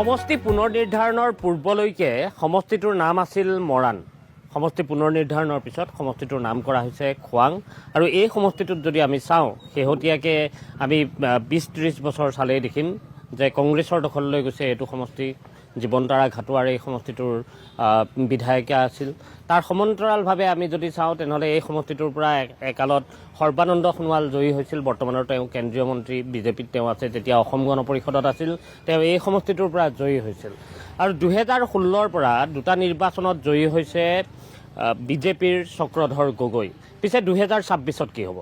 সমষ্টি পুনৰ্নিৰ্ধাৰণৰ পূৰ্বলৈকে সমষ্টিটোৰ নাম আছিল মৰাণ। সমষ্টি পুনৰ্নিৰ্ধাৰণৰ পিছত সমষ্টিটোৰ নাম কৰা হৈছে খোৱাং। আৰু এই সমষ্টিটোত যদি আমি চাওঁ, শেহতীয়াকৈ আমি 20-30 বছৰ চালেই দেখিম যে কংগ্ৰেছৰ দখললৈ গৈছে এইটো সমষ্টি। জীৱনতাৰা ঘাটোৱাৰ এই সমষ্টিটোৰ বিধায়িকা আছিল। তাৰ সমান্তৰালভাৱে আমি যদি চাওঁ তেনেহ'লে এই সমষ্টিটোৰ পৰা একালত সৰ্বানন্দ সোণোৱাল জয়ী হৈছিল। বৰ্তমানৰ তেওঁ কেন্দ্ৰীয় মন্ত্ৰী, বিজেপিত তেওঁ আছে। যেতিয়া অসম গণ পৰিষদত আছিল তেওঁ এই সমষ্টিটোৰ পৰা জয়ী হৈছিল। আৰু 2016ৰ পৰা দুটা নিৰ্বাচনত জয়ী হৈছে বিজেপিৰ চক্ৰধৰ গগৈ। পিছে 2026ত কি হ'ব?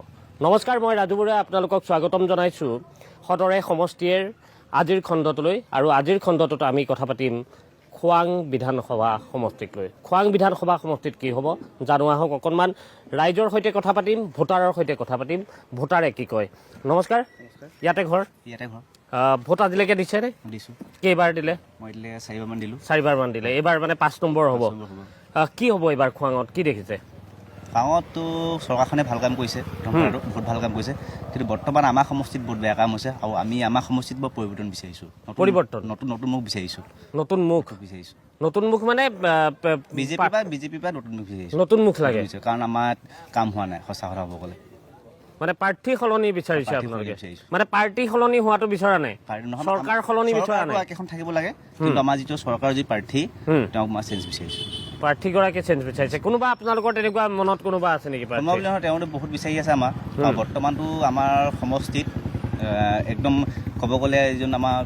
নমস্কাৰ, মই ৰাজু বৰুৱাই আপোনালোকক স্বাগতম জনাইছোঁ সদৰে সমষ্টিৰ আজিৰ খণ্ডটোলৈ। আৰু আজিৰ খণ্ডটোত আমি কথা পাতিম খোৱাং বিধানসভা সমষ্টিক লৈ। খোৱাং বিধানসভা সমষ্টিত কি হ'ব জানো আহক। অকণমান ৰাইজৰ সৈতে কথা পাতিম, ভোটাৰৰ সৈতে কথা পাতিম, ভোটাৰে কি কয়। নমস্কাৰ। ইয়াতে ঘৰ? ইয়াতে ঘৰ। ভোট আজিলৈকে দিছেনে? দিছোঁ। কেইবাৰ দিলে? মই দিলে 4বাৰমান দিলোঁ। 4বাৰমান দিলে। এইবাৰ মানে 5 নম্বৰ হ'ব। কি হ'ব এইবাৰ খোৱাঙত, কি দেখিছে? গাঁৱততো চৰকাৰখনে ভাল কাম কৰিছে, বহুত ভাল কাম কৰিছে। কিন্তু বৰ্তমান আমাৰ সমষ্টিত বহুত বেয়া কাম হৈছে। আৰু আমি আমাৰ সমষ্টিত বৰ পৰিৱৰ্তন বিচাৰিছোঁ। পৰিৱৰ্তন? নতুন মুখ বিচাৰিছোঁ। নতুন মুখ বিচাৰিছোঁ। নতুন মুখ মানে বিজেপিৰ পৰা নতুন মুখ বিচাৰিছোঁ। নতুন মুখ লাগে? কাৰণ আমাৰ কাম হোৱা নাই, সঁচা কথা হ'ব গ'লে। মানে প্ৰাৰ্থী সলনি বিচাৰিছে আপোনালোকে? মানে পাৰ্টি সলনি হোৱাটো বিচৰা নাই, চৰকাৰ সলনি বিচৰা নাই? একেখন থাকিব লাগে, কিন্তু আমাৰ যিটো চৰকাৰৰ যি প্ৰাৰ্থী তেওঁক মই চেঞ্জ বিচাৰিছোঁ। প্ৰাৰ্থীগৰাকী চেঞ্জ বিচাৰিছে। কোনোবা আপোনালোকৰ তেনেকুৱা মনত কোনোবা আছে নেকি? তেওঁলোকে বহুত বিচাৰি আছে আমাৰ। বৰ্তমানতো আমাৰ সমষ্টিত একদম ক'ব গ'লে এজন আমাৰ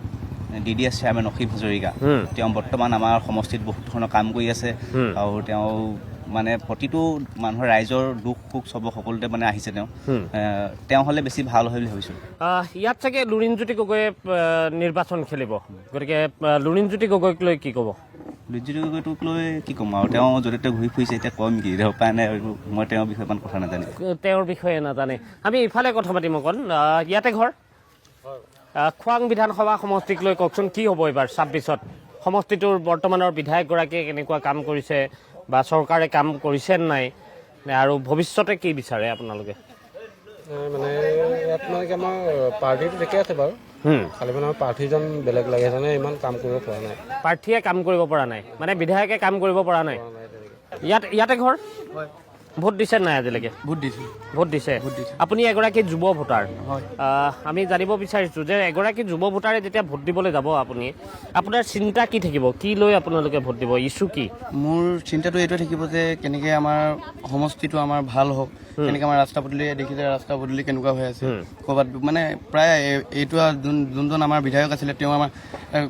DDS চেয়াৰমেন অসীম হাজৰিকা, তেওঁ বৰ্তমান আমাৰ সমষ্টিত বহুত ধৰণৰ কাম কৰি আছে। আৰু তেওঁ মানে প্ৰতিটো মানুহৰ ৰাইজৰ দুখ সুখ সকলোতে মানে আহিছে। তেওঁ হ'লে বেছি ভাল হয় বুলি ভাবিছোঁ। ইয়াত চাগে লুৰিণজ্যোতি গগৈয়ে নিৰ্বাচন খেলিব, গতিকে লুৰিণজ্যোতি গগৈক লৈ কি ক'ব? লুৰিণজ্যোতি গগৈটোক লৈ কি ক'ম আৰু, তেওঁ য'তে ত'তে ঘূৰি ফুৰিছে, এতিয়া ক'ম কি, উপায় নাই। মই তেওঁৰ বিষয়ে ইমান কথা নাজানো। তেওঁৰ বিষয়ে নাজানে। আমি ইফালে কথা পাতিম অকণ। ইয়াতে ঘৰ? খোৱাং বিধানসভা সমষ্টিক লৈ কওকচোন, কি হ'ব এইবাৰ 26ত? সমষ্টিটোৰ বৰ্তমানৰ বিধায়কগৰাকীয়ে কেনেকুৱা কাম কৰিছে, বা চৰকাৰে কাম কৰিছে নাই, আৰু ভৱিষ্যতে কি বিচাৰে আপোনালোকে? মানে ইয়াত মানে আমাৰ পাৰ্টিটো ঠিকে আছে বাৰু, খালি মানে আমাৰ প্ৰাৰ্থীজন বেলেগ লাগে জানে, ইমান কাম কৰিব পৰা নাই। প্ৰাৰ্থীয়ে কাম কৰিব পৰা নাই, মানে বিধায়কে কাম কৰিব পৰা নাই। ইয়াতে ঘৰ? ভোট দিছে নাই আজিলৈকে? ভোট দিছোঁ। ভোট দিছে? আপুনি এগৰাকী যুৱ ভোটাৰ। আমি জানিব বিচাৰিছোঁ যে এগৰাকী যুৱ ভোটাৰে যেতিয়া ভোট দিবলৈ যাব, আপোনাৰ চিন্তা কি থাকিব? কি লৈ আপোনালোকে ভোট দিব? ইছ্যু কি? মোৰ চিন্তাটো এইটোৱে থাকিব যে কেনেকৈ আমাৰ সমষ্টিটো আমাৰ ভাল হওক, কেনেকৈ আমাৰ ৰাস্তা পদূলি দেখিছে, ৰাস্তা পদূলি কেনেকুৱা হৈ আছে ক'ৰবাত। মানে প্ৰায় এইটো যোনজন আমাৰ বিধায়ক আছিলে তেওঁ আমাৰ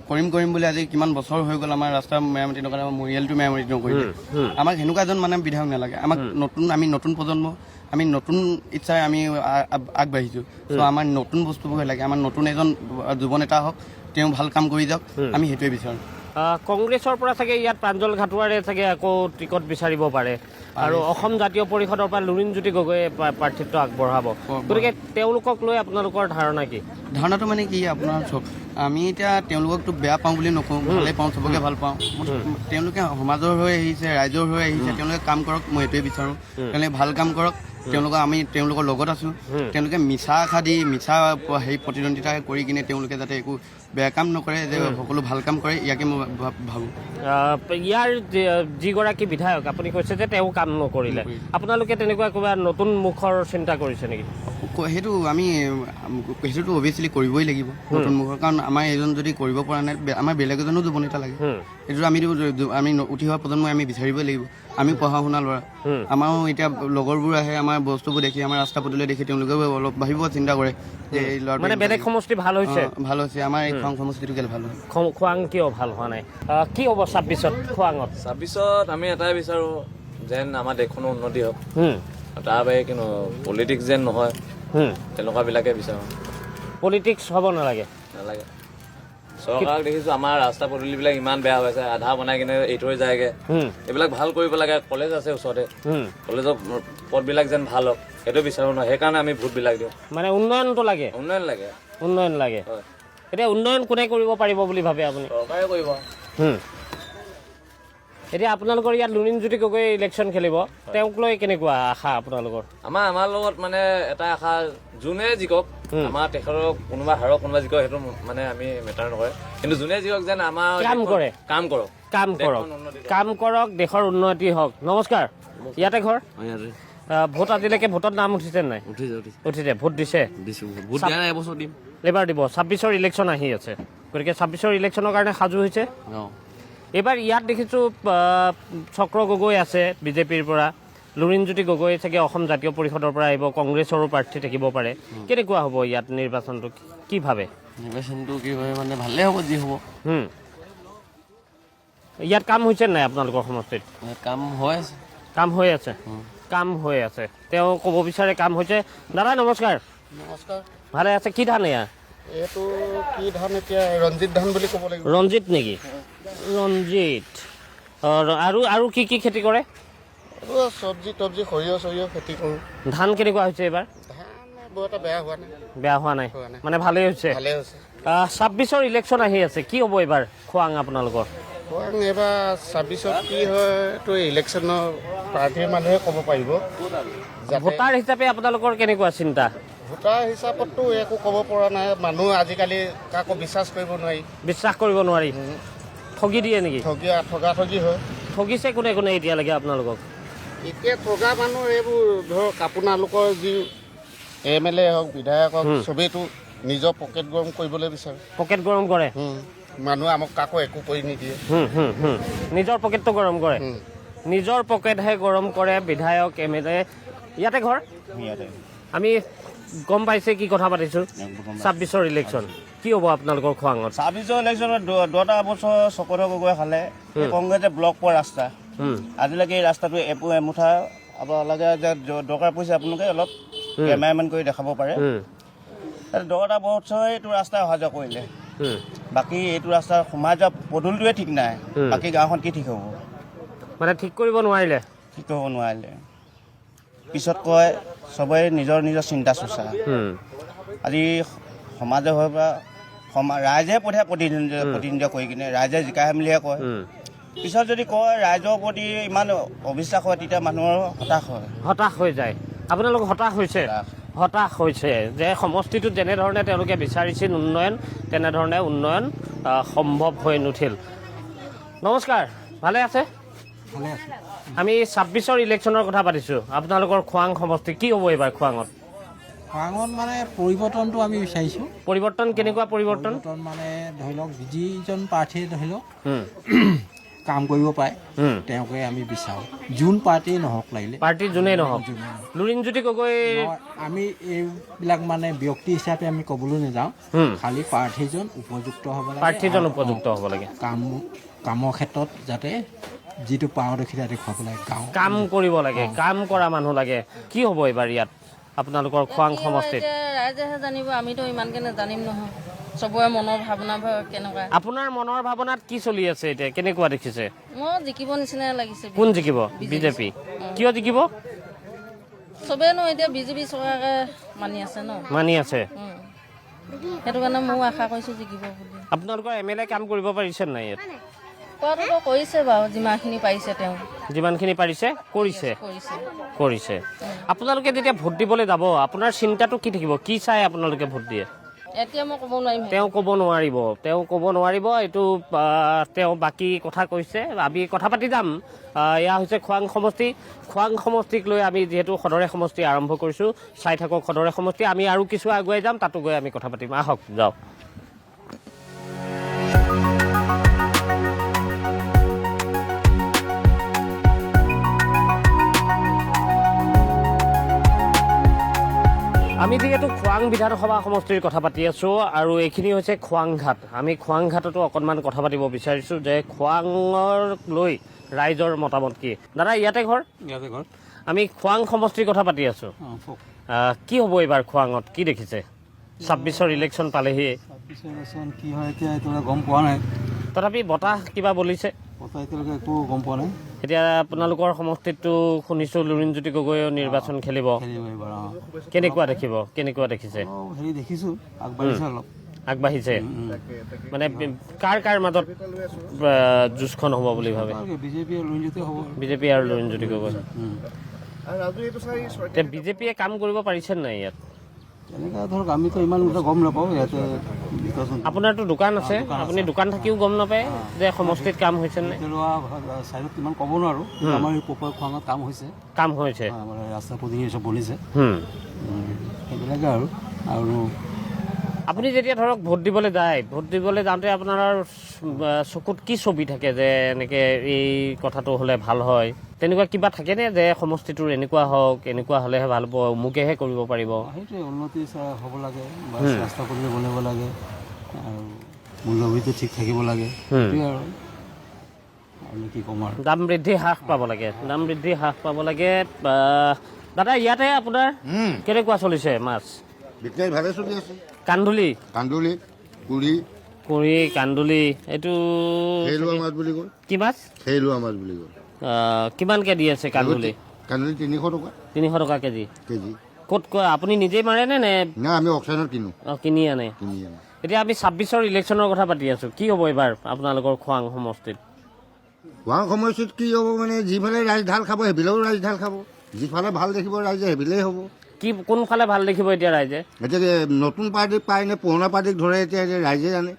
কৰিম বুলি আজি কিমান বছৰ হৈ গ'ল আমাৰ ৰাস্তা মেৰামতি নকৰে, আমাৰ মৰিয়ালটো মেৰামতি নকৰিলে। আমাক সেনেকুৱা এজন মানে বিধায়ক নালাগে। আমাক আমি নতুন প্ৰজন্ম, আমি নতুন ইচ্ছাৰে আমি আগবাঢ়িছোঁ। চ' আমাৰ নতুন বস্তুবোৰ লাগে। আমাৰ নতুন এজন যুৱ নেতা হওক, তেওঁ ভাল কাম কৰি যাওক, আমি সেইটোৱে বিচাৰোঁ। কংগ্ৰেছৰ পৰা চাগে ইয়াত প্ৰাঞ্জল ঘাটোৱাৰে চাগে আকৌ টিকট বিচাৰিব পাৰে, আৰু অসম জাতীয় পৰিষদৰ পৰা লুৰিণজ্যোতি গগৈয়ে প্ৰাৰ্থিত্ব আগবঢ়াব। গতিকে তেওঁলোকক লৈ আপোনালোকৰ ধাৰণা কি? ধাৰণাটো মানে কি, আপোনাৰ চব আমি এতিয়া তেওঁলোককতো বেয়া পাওঁ বুলি নকওঁ, ভালেই পাওঁ, চবকে ভাল পাওঁ। তেওঁলোকে সমাজৰ হৈ আহিছে, ৰাইজৰ হৈ আহিছে, তেওঁলোকে কাম কৰক, মই এইটোৱে বিচাৰোঁ। তেওঁলোকে ভাল কাম কৰক, আমি তেওঁলোকৰ লগত আছোঁ। তেওঁলোকে মিছা আশা দি মিছা প্ৰতিদ্বন্দ্বিতা কৰি কিনে তেওঁলোকে যাতে একো বেয়া কাম নকৰে, যে সকলো ভাল কাম কৰে, ইয়াকে মই ভাবোঁ। ইয়াৰ যিগৰাকী বিধায়ক আপুনি কৈছে যে তেওঁ কাম নকৰিলে, আপোনালোকে তেনেকুৱা কিবা নতুন মুখৰ চিন্তা কৰিছে নেকি? সেইটোতো অভিয়াছলি কৰিবই লাগিব নতুন মুখৰ, কাৰণ আমাৰ এজন যদি কৰিব পৰা নাই, আমাৰ বেলেগ এজনো যুৱ নেতা লাগে। এইটো আমি উঠি অহা প্ৰজন্মই আমি বিচাৰিবই লাগিব। আমি পঢ়া শুনা ল'ৰা, আমাৰো এতিয়া লগৰবোৰ আহে, আমাৰ বস্তুবোৰ দেখি, আমাৰ ৰাস্তা পদূলি দেখি তেওঁলোকেও অলপ ভাবিব, চিন্তা কৰে যে এই ল'ৰা মানে বেলেগ সমষ্টি ভাল হৈছে, আমাৰ এই খোৱাং সমষ্টিটো কেলে ভাল হয়? খোৱাং কিয় ভাল হোৱা নাই? কি হ'ব 26ত খোৱাঙত? 26ত আমি এটাই বিচাৰোঁ যেন আমাৰ দেশখনৰ উন্নতি হওক, তাৰ বাহিৰে কিন্তু পলিটিক্স যেন নহয়, তেনেকুৱাবিলাকে বিচাৰোঁ। পলিটিক্স হ'ব নালাগে? চৰকাৰক দেখিছোঁ আমাৰ ৰাস্তা পদূলিবিলাক ইমান বেয়া হৈ আছে, আধা বনাই কিনে এৰি থৈ যায়গৈ। এইবিলাক ভাল কৰিব লাগে। কলেজ আছে ওচৰতে, কলেজৰ পথবিলাক যেন ভাল হওক, সেইটো বিচাৰোঁ নহয়, সেইকাৰণে আমি ভোটবিলাক দিওঁ। মানে উন্নয়নটো লাগে? উন্নয়ন লাগে। এতিয়া উন্নয়ন কোনে কৰিব পাৰিব বুলি ভাবে আপুনি? চৰকাৰে কৰিব। এতিয়া আপোনালোকৰ ইয়াত লুৰিণজ্যোতি গগৈ ইলেকশ্যন খেলিব, তেওঁক লৈ কেনেকুৱা আশা আপোনালোকৰ? আমাৰ লগত মানে এটা আশা, যোনে জিকক, আমাৰ তেখেতৰ কোনোবা হাৰক কোনোবা জিকক সেইটো মানে আমি মেটাৰ নকৰে, কিন্তু যোনে জিকক যেন আমাৰ কাম কৰে, কাম কৰক, কাম কৰক, দেশৰ উন্নতি হওক। নমস্কাৰ, ইয়াতে ঘৰ? ভোট আজিলৈকে ভোটত নাম উঠিছে নাই? উঠিছে। ভোট দিছে? এইবাৰ দিব। 26ৰ ইলেকশ্যন আহি আছে, গতিকে 26ৰ ইলেকশ্যনৰ কাৰণে সাজু হৈছে। এইবাৰ ইয়াত দেখিছোঁ চক্ৰ গগৈ আছে বিজেপিৰ পৰা, লুৰিণজ্যোতি গগৈ চাগে অসম জাতীয় পৰিষদৰ পৰা আহিব, কংগ্ৰেছৰো প্ৰাৰ্থী থাকিব পাৰে। কেনেকুৱা হ'ব ইয়াত নিৰ্বাচনটো, কি ভাবে? নিৰ্বাচনটো কি হয় মানে ভালেই হ'ব, যি হ'ব। ইয়াত কাম হৈছে নাই আপোনালোকৰ সমষ্টিত? কাম হৈ আছে। কাম হৈ আছে, তেওঁ ক'ব বিচাৰে কাম হৈছে। দাদা নমস্কাৰ। নমস্কাৰ। ভালে আছে? কি ধান এয়া? এইটো কি ধান এতিয়া? ৰঞ্জিত ধান বুলি ক'ব লাগিব। ৰঞ্জিত নেকি? ৰঞ্জিত। আৰু কি কি খেতি কৰে? এইটো চব্জি তব্জি, সৰিয়হ খেতি কৰোঁ। ধান কেনেকুৱা হৈছে এইবাৰ? ধান বৰ এটা বেয়া হোৱা নাই। বেয়া হোৱা নাই, মানে ভালেই হৈছে। 26ৰ ইলেকশ্যন আহি আছে, কি হ'ব এইবাৰ খোৱাং আপোনালোকৰ? এইবাৰ 26ত কি হয় এইটো ইলেকশ্যনৰ প্ৰাৰ্থীৰ মানুহে ক'ব পাৰিব। ভোটাৰ হিচাপে আপোনালোকৰ কেনেকুৱা চিন্তা? ভোটাৰ হিচাপততো একো ক'ব পৰা নাই। মানুহ আজিকালি কাকো বিশ্বাস কৰিব নোৱাৰি। বিশ্বাস কৰিব নোৱাৰি, ঠগি দিয়ে নেকি? ঠগাঠগি হয়। ঠগিছে কোনে কোনে এতিয়ালৈকে আপোনালোকক? এতিয়া ঠগা মানুহ এইবোৰ ধৰক আপোনালোকৰ যি MLA হওক, বিধায়ক হওক, চবেইতো নিজৰ পকেট গৰম কৰিবলৈ বিচাৰে। পকেট গৰম কৰে? মানুহে আমাক কাকো একো কৰি নিদিয়ে। নিজৰ পকেটটো গৰম কৰে, নিজৰ পকেটহে গৰম কৰে বিধায়ক MLA। ইয়াতে ঘৰ? আমি গম পাইছে কি কথা পাতিছোঁ। 26ৰ ইলেকশ্যন কি হ'ব আপোনালোকৰ খোৱাঙত? 26ৰ ইলেকশ্যনত 10টা বছৰ চক্ৰ গগৈ খালে, কংগ্ৰেছে ব্লক পোৱা ৰাস্তা, আজিলৈকে এই ৰাস্তাটো এমুঠা আপোনালোকে যে দৰকাৰ পৰিছে আপোনালোকে অলপ এমাইনমেণ্ট কৰি দেখাব পাৰে। 10টা বছৰ এইটো ৰাস্তা অহা যোৱা কৰিলে, বাকী এইটো ৰাস্তা সোমাই যোৱা পদূলিটোৱে ঠিক নাই, বাকী গাঁওখন কি ঠিক হ'ব? মানে ঠিক কৰিব নোৱাৰিলে? ঠিক কৰিব নোৱাৰিলে। পিছত কয় চবেই নিজৰ চিন্তা চৰ্চা। আজি সমাজে হৈ পৰা ৰাইজে পঠিয়াই প্ৰতিনিধিত্ব কৰি কিনে ৰাইজে জিকাই মেলিহে কয়। পিছত যদি কয় ৰাইজৰ প্ৰতি ইমান অবিশ্বাস হয়, তেতিয়া মানুহৰ হতাশ হৈ যায়। আপোনালোক হতাশ হৈছে যে সমষ্টিটোত যেনেধৰণে তেওঁলোকে বিচাৰিছিল উন্নয়ন, তেনেধৰণে উন্নয়ন সম্ভৱ হৈ নুঠিল। নমস্কাৰ, ভালে আছে? আমি 26ৰ ইলেকশ্যনৰ কথা পাতিছোঁ। আপোনালোকৰ খোৱাং সমষ্টি কি হ'ব এইবাৰ খোৱাঙত? খোৱাঙত মানে পৰিৱৰ্তনটো আমি বিচাৰিছোঁ। পৰিৱৰ্তন কেনেকুৱা পৰিৱৰ্তন? মানে ধৰি লওক যিজন প্ৰাৰ্থীয়ে ধৰি লওক কাম কৰিব পাৰে তেওঁকে আমি বিচাৰোঁ, যোন পাৰ্টীয়ে নহওক, লাগিলে পাৰ্টী যোনেই নহওক। লুৰিণজ্যোতি গগৈ আমি এইবিলাক মানে ব্যক্তি হিচাপে আমি ক'বলৈ নাযাওঁ, খালি প্ৰাৰ্থীজন উপযুক্ত হ'ব লাগে। কামৰ ক্ষেত্ৰত যাতে যিটো পাৰদৰ্শিতা দেখুৱাব লাগে, কাম কৰিব লাগে, কাম কৰা মানুহ লাগে। কি হ'ব এইবাৰ ইয়াত আপোনালোকৰ খোৱাং সমষ্টিত? ৰাইজেহে জানিব, আমিতো ইমানকে নাজানিম নহয়। চবৰে মনৰ ভাৱনা কেনেকুৱা? আপোনাৰ মনৰ ভাৱনাত কি চলি আছে এতিয়া, কেনেকুৱা দেখিছে? মই জিকিব নিচিনাই লাগিছে। কোন জিকিব? বিজেপি। কিয় জিকিব? চবেইনো এতিয়া বিজেপি চৰকাৰকে মানি আছে ন, মানি আছে। সেইটো কাৰণে ময়ো আশা কৰিছোঁ জিকিব বুলি। আপোনালোকৰ MLA কাম কৰিব পাৰিছে নাই ইয়াত? কোৱাটোতো কৰিছে বাৰু, যিমানখিনি পাৰিছে তেওঁ। যিমানখিনি পাৰিছে কৰিছে। আপোনালোকে যেতিয়া ভোট দিবলৈ যাব, আপোনাৰ চিন্তাটো কি থাকিব? কি চাই আপোনালোকে ভোট দিয়ে? এতিয়া মই ক'ব নোৱাৰিম। তেওঁ ক'ব নোৱাৰিব। এইটো তেওঁ বাকী কথা কৈছে, আমি কথা পাতি যাম। এয়া হৈছে খোৱাং সমষ্টি। খোৱাং সমষ্টিক লৈ আমি যিহেতু সদৰে সমষ্টি আৰম্ভ কৰিছোঁ, চাই থাকক সদৰে সমষ্টি। আমি আৰু কিছু আগুৱাই যাম, তাতো গৈ আমি কথা পাতিম। আহক যাওক। আমি যিহেতু খোৱাং বিধানসভা সমষ্টিৰ কথা পাতি আছোঁ, আৰু এইখিনি হৈছে খোৱাং ঘাট। আমি খোৱাং ঘাটতো অকণমান কথা পাতিব বিচাৰিছোঁ যে খোৱাঙৰ লৈ ৰাইজৰ মতামত কি। দাদা ইয়াতে ঘৰ? আমি খোৱাং সমষ্টিৰ কথা পাতি আছোঁ। কি হ'ব এইবাৰ খোৱাঙত, কি দেখিছে? 26ৰ ইলেকশ্যন পালেহি। কি হয় এতিয়া এতিয়ালৈ গম পোৱা নাই, তথাপি বতাহ কিবা বলিছে? এতিয়ালৈকে একো গম পোৱা নাই। এতিয়া আপোনালোকৰ সমষ্টিতটো শুনিছোঁ লুৰিণজ্যোতি গগৈও নিৰ্বাচন খেলিব। কেনেকুৱা দেখিছে? দেখিছোঁ আগবাঢ়িছে অলপ। আগবাঢ়িছে মানে কাৰ কাৰ মাজত যুঁজখন হ'ব বুলি ভাবে? বিজেপি আৰু লুৰিণজ্যোতি গগৈ। এতিয়া বিজেপিয়ে কাম কৰিব পাৰিছে নাই ইয়াত? এনেকুৱা ধৰক আমিতো ইমান গম নাপাওঁ ইয়াতে। আপোনাৰতো দোকান আছে, আপুনি দোকান থাকিও গম নাপায় যে সমষ্টিত কাম হৈছে নাই? চাইডত ইমান ক'ব নোৱাৰোঁ, আমাৰ এই পপৰ খোৱাঙত কাম হৈছে, কাম হৈছে, আমাৰ ৰাস্তা পদূলি চব বনিছে, সেইবিলাকে আৰু আপুনি যেতিয়া ধৰক ভোট দিবলৈ যায়, ভোট দিবলৈ যাওঁতে আপোনাৰ চকুত কি ছবি থাকে যে এনেকে এই কথাটো হ'লে ভাল হয়, তেনেকুৱা কিবা থাকেনে যে সমষ্টিটোৰ এনেকুৱা হওক, এনেকুৱা হ'লেহে ভাল হ'ব, অমুকেহে কৰিব পাৰিব? সেইটোৱে উন্নতি হ'ব লাগে, ৰাস্তা পদূলি বনাব লাগে আৰু মূল্যবৃদ্ধি ঠিক থাকিব লাগে, সেইটোৱে আৰু কি ক'ম আৰু। দাম বৃদ্ধি হ্ৰাস পাব লাগে, দাম বৃদ্ধি হ্ৰাস পাব লাগে। দাদা ইয়াতে আপোনাৰ কেনেকুৱা চলিছে মাছ? বিজনেছ ভালে চলি আছে। কান্ধুলি, কুৰি, কান্ধুলি, এইটো খেলুৱা মাছ বুলি কয়। কি মাছ? খেলুৱা মাছ বুলি কয়। কিমানকে দি আছে কান্ধুলি? 300 টকা। 300 টকা কেজি। ক'ত কয় আপুনি নিজেই মাৰেনে নে? না, আমি অকশ্যনত কিনো। কিনি আনে। এতিয়া আমি 26ৰ ইলেকশ্যনৰ কথা পাতি আছো, কি হ'ব এইবাৰ আপোনালোকৰ খোৱাং সমষ্টিত? খোৱাং সমষ্টিত কি হ'ব মানে যিফালে ৰাইজ ঢাল খাব সেইফালেও ৰাইজ ঢাল খাব, যিফালে ভাল দেখিব ৰাইজে সেইফালেই হ'ব। কি কোনফালে ভাল দেখিব এতিয়া ৰাইজে? এতিয়া নতুন পাৰ্টিক পায় নে পুৰণা পাৰ্টিক ধৰে এতিয়া ৰাইজে জানে।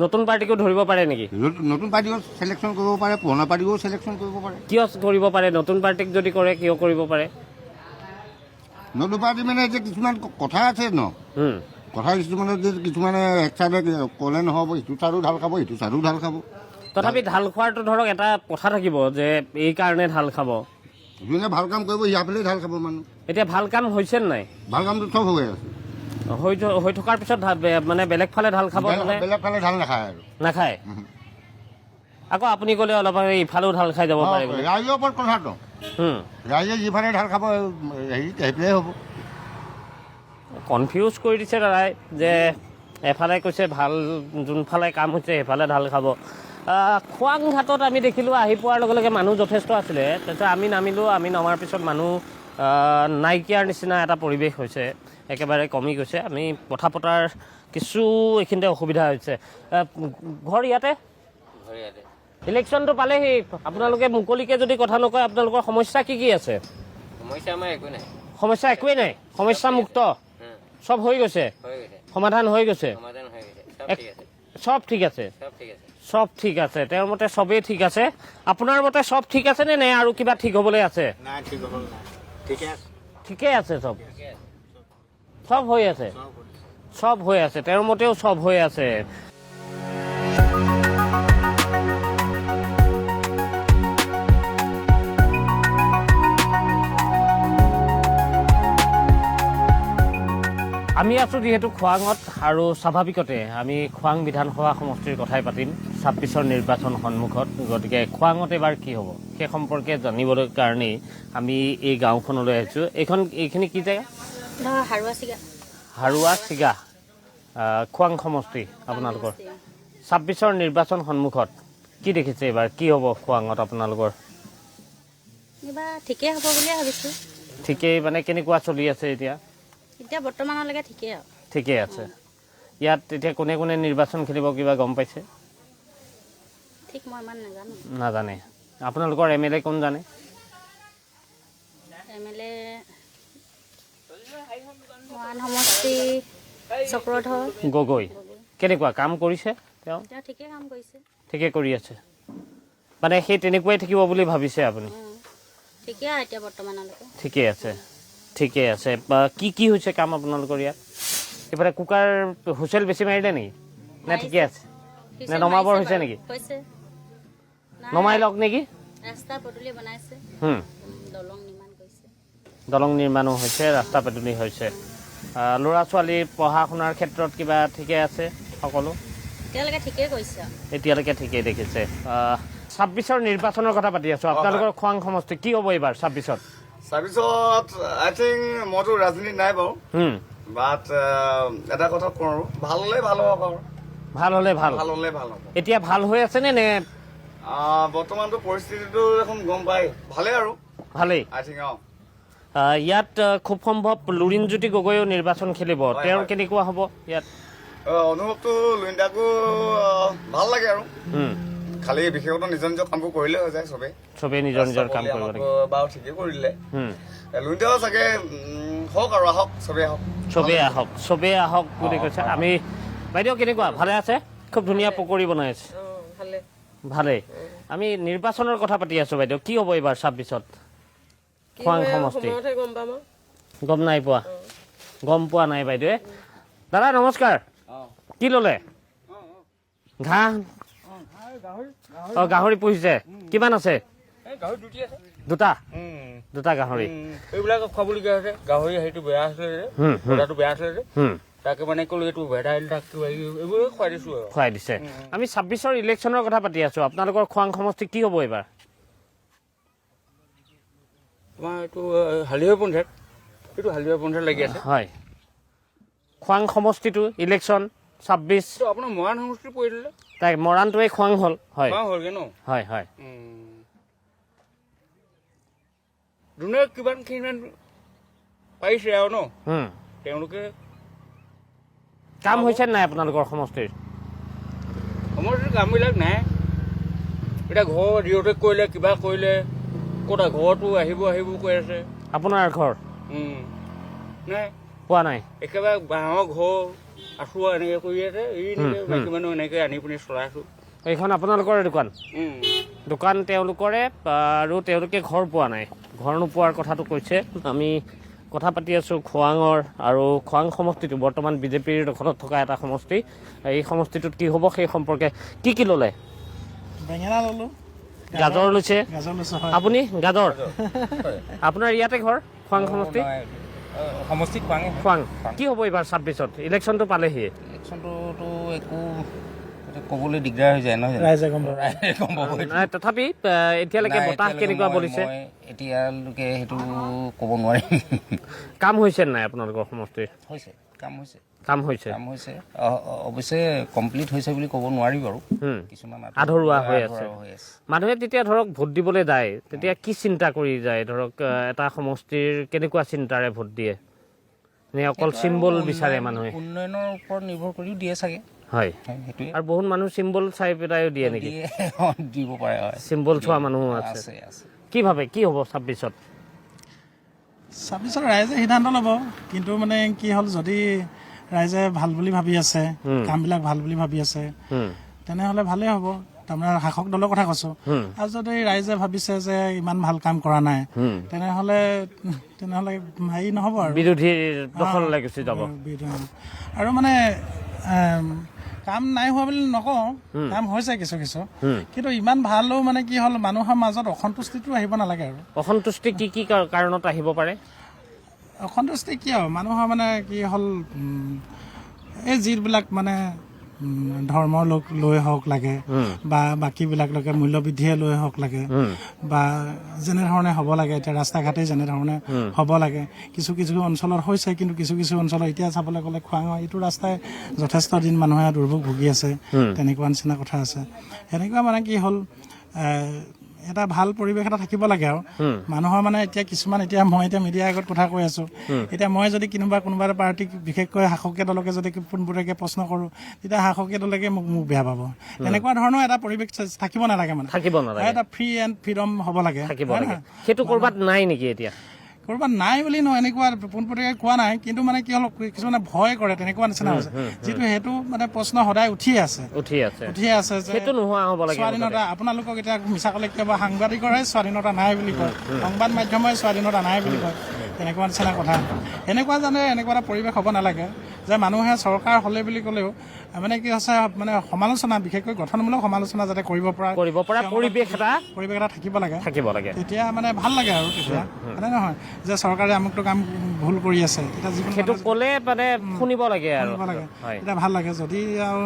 নতুন পাৰ্টিকো ধৰিব পাৰে নেকি? নতুন পাৰ্টিকো চিলেকশ্যন কৰিব পাৰে, পুৰণা পাৰ্টিকো চিলেকশ্যন কৰিব পাৰে। কিয় কৰিব পাৰে? নতুন পাৰ্টিক যদি কৰে কিয় কৰিব পাৰে? নতুন পাৰ্টি মানে এতিয়া কিছুমান কথা আছে ন, কথা কিছুমানে এক চাইডে ক'লে নহ'ব, ইটো চাইডো ঢাল খাব, ইটো চাইডো ঢাল খাব। তথাপি ঢাল খোৱাৰটো ধৰক এটা কথা থাকিব যে এই কাৰণে ঢাল খাব। যোনে ভাল কাম কৰিব ইয়াৰফালে ঢাল খাব মানুহ। এতিয়া ভাল কাম হৈছে নাই? ভাল কামটো চব হৈ আছে, হৈ থকাৰ পিছত মানে বেলেগ ফালে ঢাল খাব, বেলেগ ফালে ঢাল নাখায় আৰু নাখায়। আকৌ আপুনি ক'লে অলপ ইফালেও ঢাল খাই যাব পাৰে। ৰাইজৰ ওপৰত কথাটো, ৰাইজে যিফালে ঢাল খাব সেইফালে হ'ব। কনফিউজ কৰি দিছে দাদাই যে এফালে কৈছে ভাল, যোনফালে কাম হৈছে সেইফালে ঢাল খাব। খোৱাং ঘাটত আমি দেখিলোঁ আহি পোৱাৰ লগে লগে মানুহ যথেষ্ট আছিলে, তাৰপিছত আমি নামিলোঁ, আমি নমাৰ পিছত মানুহ নাইকিয়াৰ নিচিনা এটা পৰিৱেশ হৈছে, একেবাৰে কমি গৈছে। আমি কথা পতাৰ কিছু এইখিনিতে অসুবিধা হৈছে। ঘৰ ইয়াতে? ইলেকশ্যনটো পালেহি, আপোনালোকে মুকলিকে যদি কথা নকয় আপোনালোকৰ সমস্যা কি কি আছে? সমস্যা আমাৰ একো নাই। সমস্যা একোৱেই নাই, সমস্যা মুক্ত, চব হৈ গৈছে, সমাধান হৈ গৈছে, চব ঠিক আছে, চব ঠিক আছে। তেওঁৰ মতে চবেই ঠিক আছে। আপোনাৰ মতে চব ঠিক আছে নে আৰু কিবা ঠিক হ'বলৈ আছে? ঠিকেই আছে, চব চব হৈ আছে, চব হৈ আছে, তেওঁৰ মতেও চব হৈ আছে। আমি আছোঁ যিহেতু খোৱাঙত, আৰু স্বাভাৱিকতে আমি খোৱাং বিধানসভা সমষ্টিৰ কথাই পাতিম 26ৰ নিৰ্বাচন সন্মুখত। গতিকে খোৱাঙত এবাৰ কি হ'ব সেই সম্পৰ্কে জানিবলৈ কাৰণেই আমি এই গাঁওখনলৈ আহিছোঁ। এইখিনি কি জেগা? হাৰুৱা চিগা, খোৱাং সমষ্টি আপোনালোকৰ। 26ৰ নিৰ্বাচন সন্মুখত কি দেখিছে এইবাৰ, কি হ'ব খোৱাঙত আপোনালোকৰ? ঠিকেই হ'ব বুলিয়ে ভাবিছোঁ। ঠিকেই মানে কেনেকুৱা চলি আছে এতিয়া? এতিয়া বৰ্তমানলৈকে ঠিকেই আৰু। ঠিকেই আছে। ইয়াত এতিয়া কোনে কোনে নিৰ্বাচন খেলিব কিবা গম পাইছে? ঠিক মই ইমান নাজানো। নাজানে। আপোনালোকৰ MLA কোন জানে? MLA মৰাণ সমষ্টি চক্ৰধৰ গগৈ। কেনেকুৱা কাম কৰিছে তেওঁ? তেওঁ ঠিকেই কাম কৰিছে। ঠিকে কৰি আছে, মানে সেই তেনেকুৱাই থাকিব বুলি ভাবিছে আপুনি? ঠিকেই আৰু এতিয়া বৰ্তমানলৈকে ঠিকেই আছে, ঠিকেই আছে। কি কি হৈছে কাম আপোনালোকৰ ইয়াত? এইফালে কুকাৰ হুইচেল বেছি মাৰিলে নেকি নে ঠিকে আছে? নে নমাবৰ হৈছে নেকি? নমাই লওক নেকি? ৰাস্তা পদূলি বনাইছে, দলং নিৰ্মাণ কৰিছে। দলং নিৰ্মাণো হৈছে, ৰাস্তা পদূলি হৈছে। ল'ৰা ছোৱালীৰ পঢ়া শুনাৰ ক্ষেত্ৰত কিবা ঠিকে আছে সকলো? এতিয়ালৈকে ঠিকেই কৰিছে। এতিয়ালৈকে ঠিকেই দেখিছে। 26ৰ নিৰ্বাচনৰ কথা পাতি আছোঁ। আপোনালোকৰ খোৱাং সমষ্টি কি হ'ব এইবাৰ 26ত? 26ত আই থিংক মইতো ৰাজনীতি নাই বাৰু, বাট এটা কথা কওঁ, ভাল হ'লে ভাল হ'ব বাৰু। ভাল হ'লে ভাল, ভাল হ'লে ভাল হ'ব। এতিয়া ভাল হৈ আছে নে? বৰ্তমানতো পৰিস্থিতিটো এখন গম পাই, ভালেই আৰু ভালেই। আই থিংক। ইয়াত খুব সম্ভৱ লুৰিণজ্যোতি গগৈও নিৰ্বাচন খেলিব, তেওঁৰ কেনেকুৱা হ'ব ইয়াত? অনুভৱটো লুইণ্ডাকো ভাল লাগে আৰু খালি বিশেষত নিজৰ নিজৰ কামবোৰ কৰিলে হৈ যায় চবেই নিজৰ নিজৰ কাম কৰিব লাগে বাৰু ঠিকেই কৰিলে লুইণ্ডাও চাগে হওক আৰু আহক চবেই আহক বুলি কৈছে আমি বাইদেউ কেনেকুৱা ভালে আছে খুব ধুনীয়া পকৰি বনাই আছে ভালেই আমি নিৰ্বাচনৰ কথা পাতি আছো বাইদেউ কি হ'ব এইবাৰ 26ত খোৱাং সমষ্টি গম নাই পোৱা গম পোৱা নাই বাইদেৱে দাদা নমস্কাৰ কি ল'লে ঘাঁহ গাহৰি পুহিছে কিমান আছে দুটা গাহৰি এইবিলাক খুৱাবলগীয়া হৈছে গাহৰি সেইটো বেয়া আছিলে যে বেয়া আছিলে যে তাকে মানে ক'লো এইটো ভেদাইল এইবোৰ খুৱাই দিছো খুৱাই দিছে আমি 26ৰ ইলেকশ্যনৰ কথা পাতি আছো আপোনালোকৰ খোৱাং সমষ্টি কি হ'ব এইবাৰ তোমাৰ এইটো হালিয়া পঞ্চায়ত লাগি আছে হয় খোৱাং সমষ্টিটো ইলেকশ্যন 26 আপোনাৰ মৰাণ সমষ্টি পৰিলে তাই মৰাণটোৱে খোৱাং হ'ল হয় হ'লগে ন হয় হয় যোনে কিমানখিনি পাৰিছে আৰু ন তেওঁলোকে কাম হৈছে নাই আপোনালোকৰ সমষ্টিৰ কামবিলাক নাই এতিয়া ঘৰ দিওঁতে কৰিলে কিবা কৰিলে ক'তা ঘৰটো আহিব কৈ আছে আপোনাৰ ঘৰ নাই পোৱা নাই একেবাৰে বাঁহৰ ঘৰ আছো এনেকে কৰি আছে মাইকী মানুহ এনেকে আনি পিনি চলাইছো এইখন আপোনালোকৰে দোকান তেওঁলোকৰে আৰু তেওঁলোকে ঘৰ পোৱা নাই ঘৰ নোপোৱাৰ কথাটো কৈছে আমি কথা পাতি আছো খোৱাঙৰ আৰু খোৱাং সমষ্টিটো বৰ্তমান বিজেপিৰ দখলত থকা এটা সমষ্টি এই সমষ্টিটোত কি হ'ব সেই সম্পৰ্কে কি ল'লে বেঙেনা ল'লো গাজৰ লৈছে আপুনি গাজৰ আপোনাৰ ইয়াতে ঘৰ খোৱাং সমষ্টি খোৱাং কি হ'ব এইবাৰ 26ত ইলেকশ্যনটো পালেহি ইলেকশ্যনটোতো একো ক'বলৈ দিগদাৰ হৈ যায় নহয় নাই তথাপি এতিয়ালৈকে বতাহ কেনেকুৱা বলিছে এতিয়ালৈকে সেইটো ক'ব নোৱাৰিম কাম হৈছে নাই আপোনালোকৰ সমষ্টিৰ কাম হৈছে অৱশ্যে কমপ্লিট হৈছে বুলি ক'ব নোৱাৰি বাৰু কিছুমান আধৰুৱা হৈ আছে মানুহে তেতিয়া ধৰক ভোট দিবলৈ যায় তেতিয়া কি চিন্তা কৰি যায় ধৰক এটা সমষ্টিৰ কেনেকুৱা চিন্তাৰে ভোট দিয়ে নে অকল চিম্বল বিচাৰে মানুহে উন্নয়নৰ ওপৰত নিৰ্ভৰ কৰিও দিয়ে চাগে হয় আৰু বহুত মানুহ চিম্বল চাই পেলাইও দিয়ে নেকি দিব পাৰে হয় চিম্বল চোৱা মানুহো আছে কি ভাবে কি হ'ব 26ত ৰাইজে সিদ্ধান্ত ল'ব কিন্তু মানে কি হ'ল যদি ৰাইজে ভাল বুলি ভাবি আছে কামবিলাক ভাল বুলি ভাবি আছে তেনেহ'লে ভালেই হ'ব তাৰমানে শাসক দলৰ কথা কৈছো আৰু যদি ৰাইজে ভাবিছে যে ইমান ভাল কাম কৰা নাই তেনেহ'লে হেৰি নহ'ব আৰু বিৰোধীৰ দখললৈ গুচি যাব আৰু মানে কাম নাই হোৱা বুলি নকওঁ কাম হৈছে কিছু কিন্তু ইমান ভালো মানে কি হ'ল মানুহৰ মাজত অসন্তুষ্টিটো আহিব নালাগে আৰু অসন্তুষ্টি কি কাৰণত আহিব পাৰে অসন্তুষ্টি কি আৰু মানুহৰ মানে কি হ'ল এই যিবিলাক মানে ধৰ্মৰ লোক লৈ হওক লাগে বা বাকীবিলাক লোকে মূল্যবৃদ্ধিয়ে লৈ হওক লাগে বা যেনেধৰণে হ'ব লাগে এতিয়া ৰাস্তা ঘাটেই যেনেধৰণে হ'ব লাগে কিছু অঞ্চলত হৈছে কিন্তু কিছু অঞ্চলত এতিয়া চাবলৈ গ'লে খোৱাঙৰ এইটো ৰাস্তাই যথেষ্ট দিন মানুহে দুৰ্ভোগ ভুগি আছে তেনেকুৱা নিচিনা কথা আছে সেনেকুৱা মানে কি হ'ল এটা ভাল পৰিৱেশ এটা থাকিব লাগে আৰু মানুহৰ মানে এতিয়া কিছুমান মই এতিয়া মিডিয়াৰ আগত কথা কৈ আছো এতিয়া মই যদি কোনোবা এটা পাৰ্টিক বিশেষকৈ শাসকীয় দলকে যদি পোনপটীয়াকৈ প্ৰশ্ন কৰোঁ তেতিয়া শাসকীয় দলকে মোক বেয়া পাব তেনেকুৱা ধৰণৰ এটা পৰিৱেশ থাকিব নালাগে মানে এটা ফ্ৰী এণ্ড ফ্ৰীডম হ'ব লাগে সেইটো ক'ৰবাত নাই নেকি এতিয়া ক'ৰবাত নাই বুলি নহয় এনেকুৱা পোনপটীয়াকৈ কোৱা নাই কিন্তু মানে কি হ'ল কিছুমানে ভয় কৰে তেনেকুৱা নিচিনা হৈছে যিটো সেইটো মানে প্ৰশ্ন সদায় উঠিয়ে আছে যে স্বাধীনতা আপোনালোকক এতিয়া মিছা ক'লে কিবা সাংবাদিকৰে স্বাধীনতা নাই বুলি কয় সংবাদ মাধ্যমে স্বাধীনতা নাই বুলি কয় তেনেকুৱা নিচিনা কথা এনেকুৱা এটা পৰিৱেশ হ'ব নালাগে যে মানুহে চৰকাৰ হ'লে বুলি ক'লেও মানে কি হৈছে মানে সমালোচনা বিশেষকৈ গঠনমূলক সমালোচনা যাতে কৰিব পৰা পৰিৱেশ এটা থাকিব লাগে তেতিয়া মানে ভাল লাগে আৰু তেতিয়া মানে নহয় যে চৰকাৰে আমুকটো কাম ভুল কৰি আছে তেতিয়া সেইটো ক'লে মানে শুনিব লাগে আৰু এতিয়া ভাল লাগে যদি আৰু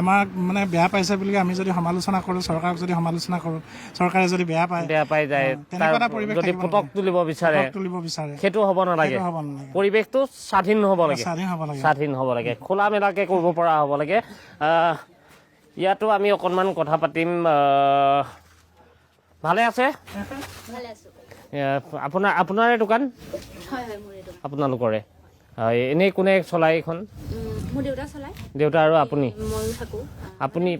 আমাক মানে বেয়া পাইছে বুলি আমি যদি সমালোচনা কৰোঁ চৰকাৰক যদি সমালোচনা কৰোঁ চৰকাৰে যদি বেয়া পাই যায় তেনেকুৱা এটা পৰিৱেশ পতক তুলিব বিচাৰে সেইটো হ'ব নালাগে পৰিৱেশটো স্বাধীন হ'ব লাগে খোলা মেলাকে কৰিব পৰা হ'ব লাগে ইয়াতো আমি অকণমান কথা পাতিম ভালে আছে আপোনাৰে দোকান আপোনালোকৰে এনেই কোনে চলায় এইখন মোৰ দেউতা চলায়, দেউতা আৰু আপুনি ময়ো থাকোঁ। আপুনি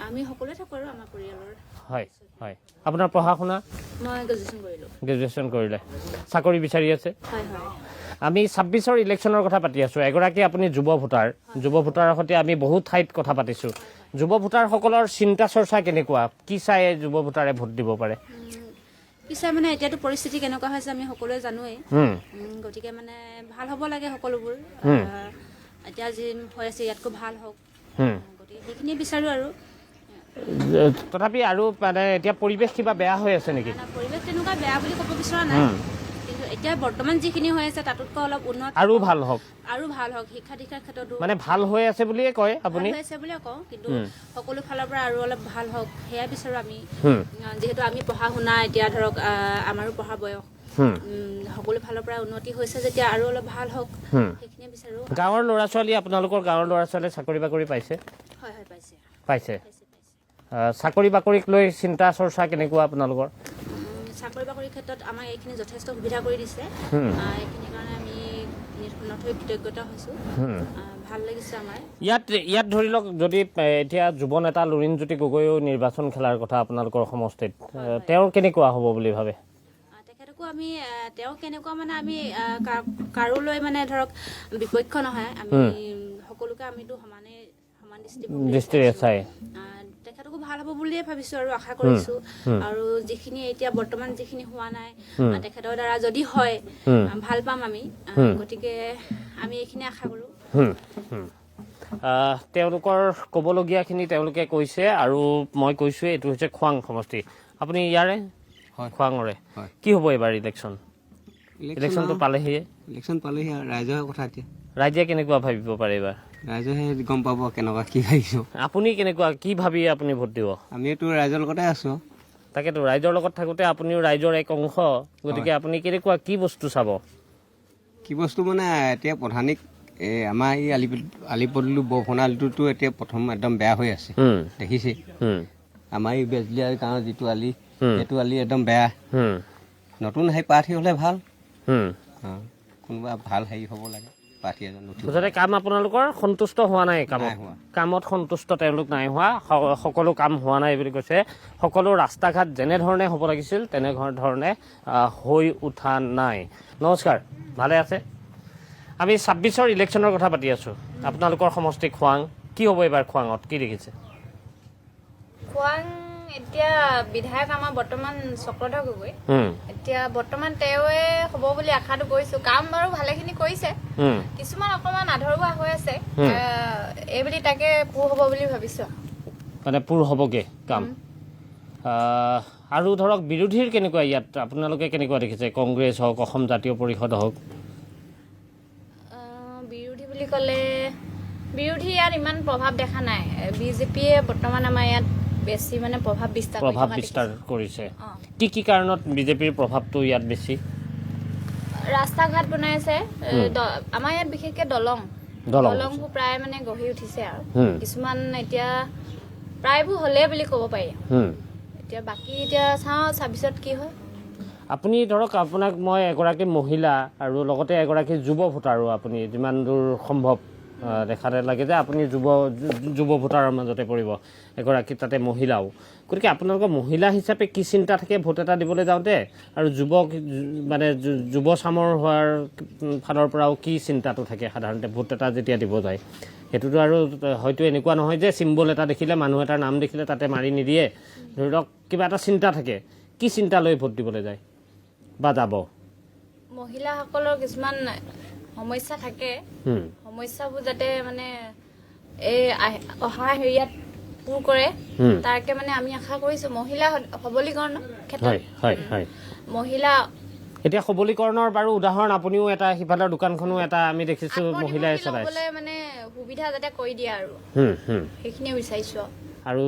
আমি সকলোৱে থাকোঁ আৰু আমাৰ পৰিয়ালৰ। হয় হয় আপোনাৰ পঢ়া শুনা মই গ্ৰেজুৱেশ্যন কৰিলোঁ। গ্ৰেজুৱেশ্যন কৰিলে চাকৰি বিচাৰি আছে হয় হয়। আমি 26ৰ ইলেকশ্যনৰ কথা পাতি আছোঁ এগৰাকী আপুনি যুৱ ভোটাৰৰ সৈতে আমি বহুত ঠাইত কথা পাতিছোঁ যুৱ ভোটাৰসকলৰ চিন্তা চৰ্চা কেনেকুৱা কি চাই যুৱ ভোটাৰে ভোট দিব পাৰে পিছে মানে এতিয়াতো পৰিস্থিতি কেনেকুৱা হৈছে আমি সকলোৱে জানোৱেই গতিকে মানে ভাল হ'ব লাগে সকলোবোৰ এতিয়া যি হৈ আছে ইয়াতকৈ ভাল হওক গতিকে সেইখিনিয়ে বিচাৰোঁ আৰু তথাপি আৰু মানে এতিয়া পৰিৱেশ কিবা বেয়া হৈ আছে নেকি পৰিৱেশ তেনেকুৱা বেয়া বুলি ক'ব বিচৰা নাই কিন্তু এতিয়া বৰ্তমান যিখিনি হৈ আছে তাতোতকৈ অলপ উন্নত আৰু ভাল হওক শিক্ষা দীক্ষাৰ ক্ষেত্ৰতো মানে ভাল হৈ আছে বুলিয়ে কয় আপুনি হৈ আছে বুলিয়ে কওঁ কিন্তু সকলো ফালৰ পৰা আৰু অলপ ভাল হওক সেয়া বিচাৰোঁ আমি যিহেতু আমি পঢ়া শুনা এতিয়া ধৰক আমাৰো পঢ়া বয়স সকলো ফালৰ পৰা উন্নতি হৈছে যেতিয়া আৰু অলপ ভাল হওক সেইখিনিয়ে বিচাৰোঁ গাঁৱৰ ল'ৰা ছোৱালী আপোনালোকৰ গাঁৱৰ ল'ৰা ছোৱালীয়ে চাকৰি বাকৰি পাইছে হয় হয় পাইছে পাইছে চাকৰি বাকৰিক লৈ চিন্তা চৰ্চা কেনেকুৱা আপোনালোকৰ চাকৰি বাকৰিৰ ক্ষেত্ৰত আমাক এইখিনি যথেষ্ট সুবিধা কৰি দিছে এইখিনিৰ কাৰণে আমি নথৈ কৃতজ্ঞতা হৈছোঁ ভাল লাগিছে আমাৰ ইয়াত ধৰি লওক যদি এতিয়া যুৱ নেতা লুৰিণজ্যোতি গগৈও নিৰ্বাচন খেলাৰ কথা আপোনালোকৰ সমষ্টিত তেওঁৰ কেনেকুৱা হ'ব বুলি ভাবে তেখেতকো আমি তেওঁ কেনেকুৱা মানে আমি কাৰোলৈ মানে ধৰক বিপক্ষ নহয় আমি সকলোকে আমিতো সমান দৃষ্টিৰে চাই তেখেতকো ভাল হ'ব বুলিয়ে ভাবিছোঁ আৰু আশা কৰিছোঁ আৰু যিখিনি এতিয়া বৰ্তমান যিখিনি হোৱা নাই তেখেতৰ দ্বাৰা যদি হয় ভাল পাম আমি গতিকে আমি এইখিনি আশা কৰোঁ তেওঁলোকৰ ক'বলগীয়াখিনি তেওঁলোকে কৈছে আৰু মই কৈছোঁ এইটো হৈছে খোৱাং সমষ্টি আপুনি ইয়াৰে খোৱাঙৰে কি হ'ব এইবাৰ ইলেকশ্যনটো পালেহিয়ে ইলেকশ্যন পালেহি আৰু ৰাইজৰ কথা এতিয়া ৰাইজে কেনেকুৱা ভাবিব পাৰে এইবাৰ ৰাইজেহে গম পাব কেনেকুৱা কি ভাবিছোঁ আপুনি কেনেকুৱা কি ভাবি আপুনি ভোট দিব আমিতো ৰাইজৰ লগতে আছোঁ তাকেতো ৰাইজৰ লগত থাকোঁতে আপুনিও ৰাইজৰ এক অংশ গতিকে আপুনি কেনেকুৱা কি বস্তু চাব কি বস্তু মানে এতিয়া প্ৰধানিক আমাৰ এই আলিপদূলি বৰফনালিটোতো এতিয়া প্ৰথম একদম বেয়া হৈ আছে দেখিছে আমাৰ এই বেজলীয়া গাঁৱৰ যিটো আলি সেইটো আলি একদম বেয়া নতুন সেই প্ৰাৰ্থী হ'লে ভাল কোনোবা ভাল হেৰি হ'ব লাগে প্ৰাৰ্থী এজন মুঠতে কাম আপোনালোকৰ সন্তুষ্ট হোৱা নাই কামত সন্তুষ্ট তেওঁলোক নাই হোৱা সকলো কাম হোৱা নাই বুলি কৈছে সকলো ৰাস্তা ঘাট যেনেধৰণে হ'ব লাগিছিল তেনেধৰণে হৈ উঠা নাই নমস্কাৰ ভালে আছে আমি 26ৰ ইলেকশ্যনৰ কথা পাতি আছোঁ আপোনালোকৰ সমষ্টি খোৱাং কি হ'ব এইবাৰ খোৱাঙত কি দেখিছে খোৱাং এতিয়া বিধায়ক আমাৰ বৰ্তমান চক্ৰধৰ গগৈ এতিয়া বৰ্তমান তেওঁৱে হ'ব বুলি আশাটো কৰিছোঁ কাম বাৰু ভালেখিনি কৰিছে কিছুমান অকণমান আধৰুৱা হৈ আছে এইবুলি তাকে পুৰ হ'ব বুলি ভাবিছোঁ মানে পুৰ হ'বগৈ কাম আৰু ধৰক বিৰোধীৰ কেনেকুৱা ইয়াত আপোনালোকে কেনেকুৱা দেখিছে কংগ্ৰেছ হওক অসম জাতীয় পৰিষদ হওক বিৰোধী বুলি ক'লে বিৰোধী ইয়াত ইমান প্ৰভাৱ দেখা নাই বিজেপিয়ে বৰ্তমান আমাৰ ইয়াত বেছি মানে প্ৰভাৱ বিস্তাৰ কৰিছে কি কাৰণত বিজেপিৰ প্ৰভাৱটো ইয়াত বেছি ৰাস্তা ঘাট বনাইছে আমাৰ ইয়াত বিশেষকৈ দলংবোৰ প্ৰায় মানে গঢ়ি উঠিছে আৰু কিছুমান এতিয়া প্ৰায়বোৰ হ'লে বুলি ক'ব পাৰি এতিয়া বাকী এতিয়া চাওঁ 26ত কি হয় আপুনি ধৰক আপোনাক মই এগৰাকী মহিলা আৰু লগতে এগৰাকী যুৱ ভোটাৰো আপুনি যিমান দূৰ সম্ভৱ দেখাতে লাগে যে আপুনি যুৱ ভোটাৰৰ মাজতে পৰিব এগৰাকী তাতে মহিলাও গতিকে আপোনালোকৰ মহিলা হিচাপে কি চিন্তা থাকে ভোট এটা দিবলৈ যাওঁতে আৰু যুৱ চামৰ হোৱাৰ ফালৰ পৰাও কি চিন্তাটো থাকে সাধাৰণতে ভোট এটা যেতিয়া দিব যায় সেইটোতো আৰু হয়তো এনেকুৱা নহয় যে চিম্বল এটা দেখিলে মানুহ এটাৰ নাম দেখিলে তাতে মাৰি নিদিয়ে ধৰি লওক কিবা এটা চিন্তা থাকে কি চিন্তা লৈ ভোট দিবলৈ যায় বা যাব মহিলাসকলৰ কিছুমান সমস্যা থাকে সমস্যাবোৰ যাতে মানে এই অহা হেৰিয়াত পূৰ কৰে তাকে মানে আমি আশা কৰিছোঁ মহিলা সবলীকৰণৰ ক্ষেত্ৰত মহিলা এতিয়া সবলীকৰণৰ বাৰু উদাহৰণ আপুনিও এটা সিফালৰ দোকানখনো এটা আমি দেখিছোঁ মহিলাই চলাইছে মানে সুবিধা যাতে কৰি দিয়ে আৰু সেইখিনিয়ে বিচাৰিছোঁ আৰু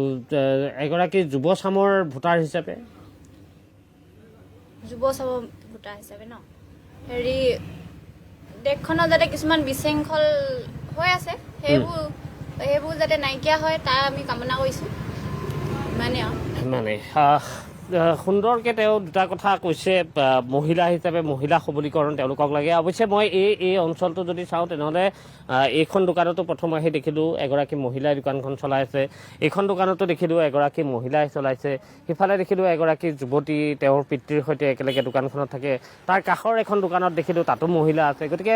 এগৰাকী যুৱ চামৰ ভোটাৰ হিচাপে ন হেৰি দেশখনত যাতে কিছুমান বিশৃংখল হৈ আছে সেইবোৰ যাতে নাইকিয়া হয় তাৰ আমি কামনা কৰিছোঁ মানে সুন্দৰকৈ তেওঁ দুটা কথা কৈছে। মহিলা হিচাপে মহিলা সবলীকৰণ তেওঁলোকক লাগে। অৱশ্যে মই এই অঞ্চলটো যদি চাওঁ তেনেহ'লে এইখন দোকানতো প্ৰথম আহি দেখিলোঁ এগৰাকী মহিলাই দোকানখন চলাই আছে, এইখন দোকানতো দেখিলোঁ এগৰাকী মহিলাই চলাইছে, সিফালে দেখিলোঁ এগৰাকী যুৱতী তেওঁৰ পিতৃৰ সৈতে একেলগে দোকানখনত থাকে, তাৰ কাষৰ এখন দোকানত দেখিলোঁ তাতো মহিলা আছে। গতিকে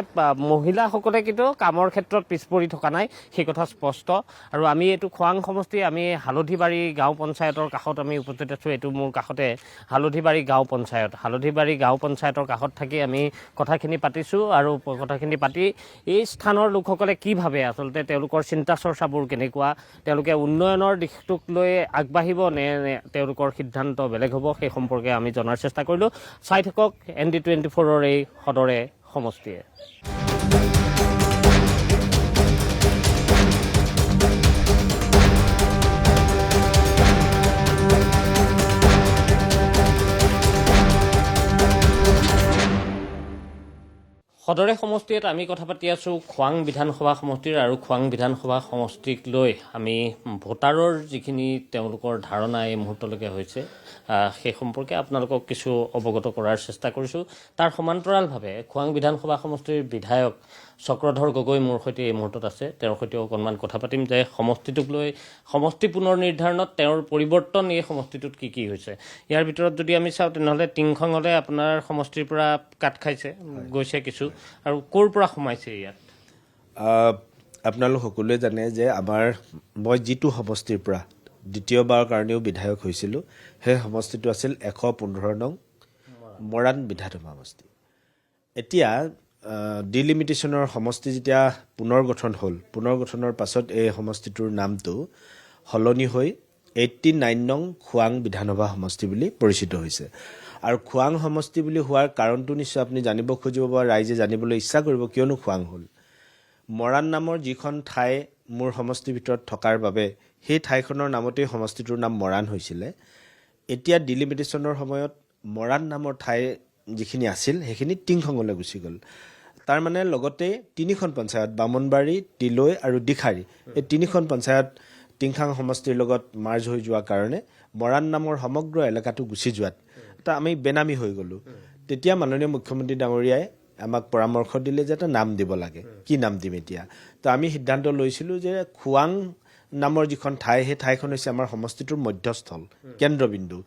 মহিলাসকলে কিন্তু কামৰ ক্ষেত্ৰত পিছ পৰি থকা নাই, সেই কথা স্পষ্ট। আৰু আমি এইটো খোৱাং সমষ্টি, আমি হালধিবাৰী গাঁও পঞ্চায়তৰ কাষত আমি উপস্থিত আছোঁ। এইটো মোৰ কাষতে হালধিবাৰী গাঁও পঞ্চায়ত, হালধিবাৰী গাঁও পঞ্চায়তৰ কাষত থাকি আমি কথাখিনি পাতিছোঁ। আৰু কথাখিনি পাতি এই স্থানৰ লোকসকলে কি ভাবে, আচলতে তেওঁলোকৰ চিন্তা চৰ্চাবোৰ কেনেকুৱা, তেওঁলোকে উন্নয়নৰ দিশটোক লৈ আগবাঢ়িব নে তেওঁলোকৰ সিদ্ধান্ত বেলেগ হ'ব, সেই সম্পৰ্কে আমি জনাৰ চেষ্টা কৰিলোঁ। চাই থাকক ND24ৰ এই সদৰে সমষ্টিয়ে। সদৰে সমষ্টিত আমি কথা পাতি আছোঁ খোৱাং বিধানসভা সমষ্টিৰ, আৰু খোৱাং বিধানসভা সমষ্টিক লৈ আমি ভোটাৰৰ যিখিনি তেওঁলোকৰ ধাৰণা এই মুহূৰ্তলৈকে হৈছে সেই সম্পৰ্কে আপোনালোকক কিছু অৱগত কৰাৰ চেষ্টা কৰিছোঁ। তাৰ সমান্তৰালভাৱে খোৱাং বিধানসভা সমষ্টিৰ বিধায়ক চক্ৰধৰ গগৈ মোৰ সৈতে এই মুহূৰ্তত আছে। তেওঁৰ সৈতেও অকণমান কথা পাতিম যে সমষ্টিটোক লৈ সমষ্টি পুনৰ নিৰ্ধাৰণত তেওঁৰ পৰিৱৰ্তন এই সমষ্টিটোত কি কি হৈছে। ইয়াৰ ভিতৰত যদি আমি চাওঁ তেনেহ'লে টিংখঙলে আপোনাৰ সমষ্টিৰ পৰা কাট খাইছে, গৈছে কিছু, আৰু ক'ৰ পৰা সোমাইছে ইয়াত? আপোনালোক সকলোৱে জানে যে মই যিটো সমষ্টিৰ পৰা দ্বিতীয়বাৰৰ কাৰণেও বিধায়ক হৈছিলোঁ, সেই সমষ্টিটো আছিল 115 নং মৰাণ বিধানসভা সমষ্টি। এতিয়া ডিলিমিটেশ্যনৰ সমষ্টি যেতিয়া পুনৰ গঠন হ'ল, পুনৰ গঠনৰ পাছত এই সমষ্টিটোৰ নামটো সলনি হৈ 89 নং খোৱাং বিধানসভা সমষ্টি বুলি পৰিচিত হৈছে। আৰু খোৱাং সমষ্টি বুলি হোৱাৰ কাৰণটো নিশ্চয় আপুনি জানিব খুজিব বা ৰাইজে জানিবলৈ ইচ্ছা কৰিব, কিয়নো খোৱাং হ'ল। মৰাণ নামৰ যিখন ঠাই মোৰ সমষ্টিৰ ভিতৰত থকাৰ বাবে সেই ঠাইখনৰ নামতেই সমষ্টিটোৰ নাম মৰাণ হৈছিলে। এতিয়া ডিলিমিটেশ্যনৰ সময়ত মৰাণ নামৰ ঠাই যিখিনি আছিল সেইখিনি টিংখঙলৈ গুচি গ'ল। তাৰমানে লগতে তিনিখন পঞ্চায়ত, বামুণবাৰী, তিলৈ আৰু দিখাৰী, এই তিনিখন পঞ্চায়ত টিংখাং সমষ্টিৰ লগত মাৰ্জ হৈ যোৱাৰ কাৰণে মৰাণ নামৰ সমগ্ৰ এলেকাটো গুচি যোৱাত এটা আমি বেনামী হৈ গ'লোঁ। তেতিয়া মাননীয় মুখ্যমন্ত্ৰী ডাঙৰীয়াই আমাক পৰামৰ্শ দিলে যে এটা নাম দিব লাগে। কি নাম দিম এতিয়া? তো আমি সিদ্ধান্ত লৈছিলোঁ যে খোৱাং নামৰ যিখন ঠাই, সেই ঠাইখন হৈছে আমাৰ সমষ্টিটোৰ মধ্যস্থল, কেন্দ্ৰবিন্দু।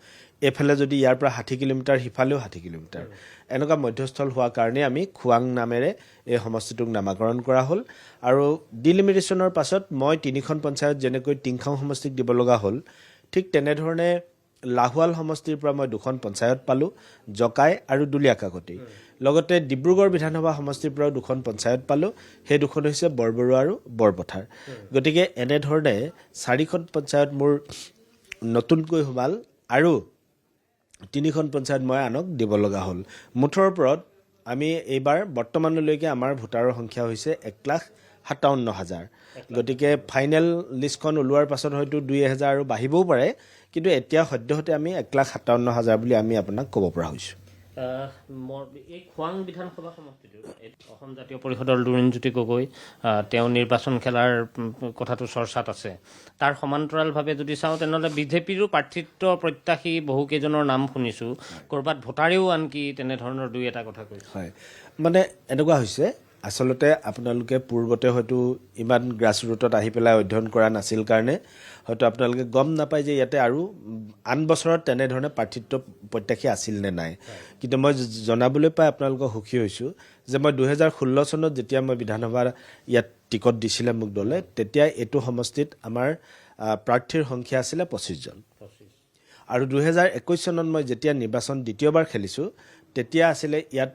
এইফালে যদি ইয়াৰ পৰা 60 কিলোমিটাৰ, সিফালেও 60 কিলোমিটাৰ, এনেকুৱা মধ্যস্থল হোৱাৰ কাৰণে আমি খোৱাং নামেৰে এই সমষ্টিটোক নামাকৰণ কৰা হ'ল। আৰু ডিলিমিটেশ্যনৰ পাছত মই তিনিখন পঞ্চায়ত যেনেকৈ টিংখাং সমষ্টিক দিব লগা হ'ল, ঠিক তেনেধৰণে লাহোৱাল সমষ্টিৰ পৰা মই 2খন পঞ্চায়ত পালোঁ, জকাই আৰু দুলীয়াকাকতি। লগতে ডিব্ৰুগড় বিধানসভা সমষ্টিৰ পৰাও 2খন পঞ্চায়ত পালোঁ, সেই 2খন হৈছে বৰবৰুৱা আৰু বৰপথাৰ। গতিকে এনেধৰণে 4খন পঞ্চায়ত মোৰ নতুনকৈ সোমাল আৰু 3খন পঞ্চায়ত মই আনক দিব লগা হ'ল। মুঠৰ ওপৰত আমি এইবাৰ বৰ্তমানলৈকে আমাৰ ভোটাৰৰ সংখ্যা হৈছে 1,57,000। গতিকে ফাইনেল লিষ্টখন ওলোৱাৰ পাছত হয়তো 2,000 আৰু বাঢ়িবও পাৰে, কিন্তু এতিয়া সদ্যহতে আমি 1,57,000 বুলি আমি আপোনাক ক'ব পৰা হৈছোঁ। এই খোৱাং বিধানসভা সমষ্টিটো অসম জাতীয় পৰিষদৰ লুৰিণজ্যোতি গগৈ তেওঁ নিৰ্বাচন খেলাৰ কথাটো চৰ্চাত আছে। তাৰ সমান্তৰালভাৱে যদি চাওঁ তেনেহ'লে বিজেপিৰো প্ৰাৰ্থিত্ব প্ৰত্যাশী বহুকেইজনৰ নাম শুনিছোঁ, ক'ৰবাত ভোটাৰেও আনকি তেনেধৰণৰ দুই এটা কথা কৈছে। হয়, মানে এনেকুৱা হৈছে, আচলতে আপোনালোকে পূৰ্বতে হয়তো ইমান গ্ৰাছৰুটত আহি পেলাই অধ্যয়ন কৰা নাছিল কাৰণে হয়তো আপোনালোকে গম নাপায় যে ইয়াতে আৰু আন বছৰত তেনেধৰণে প্ৰাৰ্থিত্ব প্ৰত্যাশী আছিল নে নাই। কিন্তু মই জনাবলৈ পাই আপোনালোকক সুখী হৈছোঁ যে মই 2016 চনত যেতিয়া মই বিধানসভাৰ ইয়াত টিকট দিছিলে মোক দলে, তেতিয়া এইটো সমষ্টিত আমাৰ প্ৰাৰ্থীৰ সংখ্যা আছিলে 25 জন। আৰু 2021 চনত মই যেতিয়া নিৰ্বাচন দ্বিতীয়বাৰ খেলিছোঁ, তেতিয়া আছিলে ইয়াত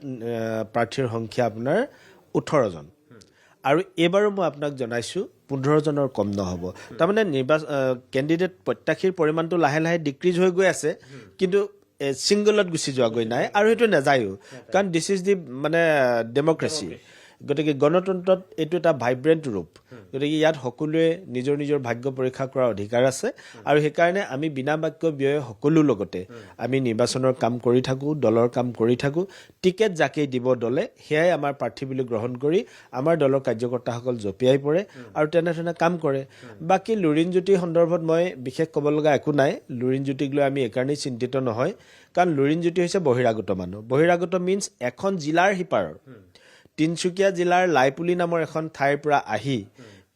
প্ৰাৰ্থীৰ সংখ্যা আপোনাৰ 18 জন। আৰু এইবাৰো মই আপোনাক জনাইছোঁ 15 জনৰ কম নহ'ব। তাৰমানে কেণ্ডিডেট প্ৰত্যাশীৰ পৰিমাণটো লাহে লাহে ডিক্ৰিজ হৈ গৈ আছে, কিন্তু ছিংগলত গুচি যোৱাগৈ নাই, আৰু সেইটো নাযায়ো, কাৰণ দিছ ইজ দি মানে ডেম'ক্ৰেচি। গতিকে গণতন্ত্ৰত এইটো এটা ভাইব্ৰেণ্ট ৰূপ গতিকে ইয়াত সকলোৱে নিজৰ নিজৰ ভাগ্য পৰীক্ষা কৰাৰ অধিকাৰ আছে আৰু সেইকাৰণে আমি বিনা বাক্য ব্যয়ে সকলো লগতে আমি নিৰ্বাচনৰ কাম কৰি থাকোঁ দলৰ কাম কৰি থাকোঁ টিকেট যাকেই দিব দলে সেয়াই আমাৰ প্ৰাৰ্থী বুলি গ্ৰহণ কৰি আমাৰ দলৰ কাৰ্যকৰ্তাসকল জঁপিয়াই পৰে আৰু তেনেধৰণে কাম কৰে বাকী লুৰিণজ্যোতিৰ সন্দৰ্ভত মই বিশেষ ক'ব লগা একো নাই লুৰিণজ্যোতিক লৈ আমি এইকাৰণেই চিন্তিত নহয় কাৰণ লুৰিণজ্যোতি হৈছে বহিৰাগত মানুহ বহিৰাগত মিনছ এখন জিলাৰ সিপাৰৰ তিনিচুকীয়া জিলাৰ লাইপুলি নামৰ এখন ঠাইৰ পৰা আহি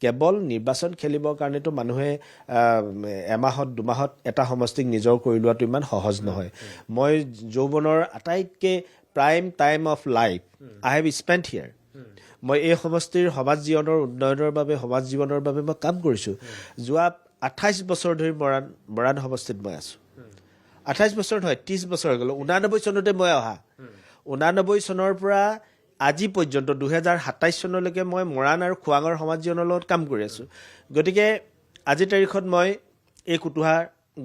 কেৱল নিৰ্বাচন খেলিবৰ কাৰণেতো মানুহে এমাহত দুমাহত এটা সমষ্টিক নিজৰ কৰি লোৱাটো ইমান সহজ নহয় মই যৌৱনৰ আটাইতকৈ prime time of life I have spent here মই এই সমষ্টিৰ সমাজ জীৱনৰ উন্নয়নৰ বাবে সমাজ জীৱনৰ বাবে মই কাম কৰিছোঁ যোৱা 28 বছৰ ধৰি মৰাণ সমষ্টিত মই আছোঁ 28 বছৰ নহয় 30 বছৰ হৈ গ'ল 89 চনতে মই অহা 89 চনৰ পৰা আজি পৰ্যন্ত 2027 চনলৈকে মই মৰাণ আৰু খোৱাঙৰ সমাজ জীৱনৰ লগত কাম কৰি আছোঁ গতিকে আজিৰ তাৰিখত মই এই কুটুহা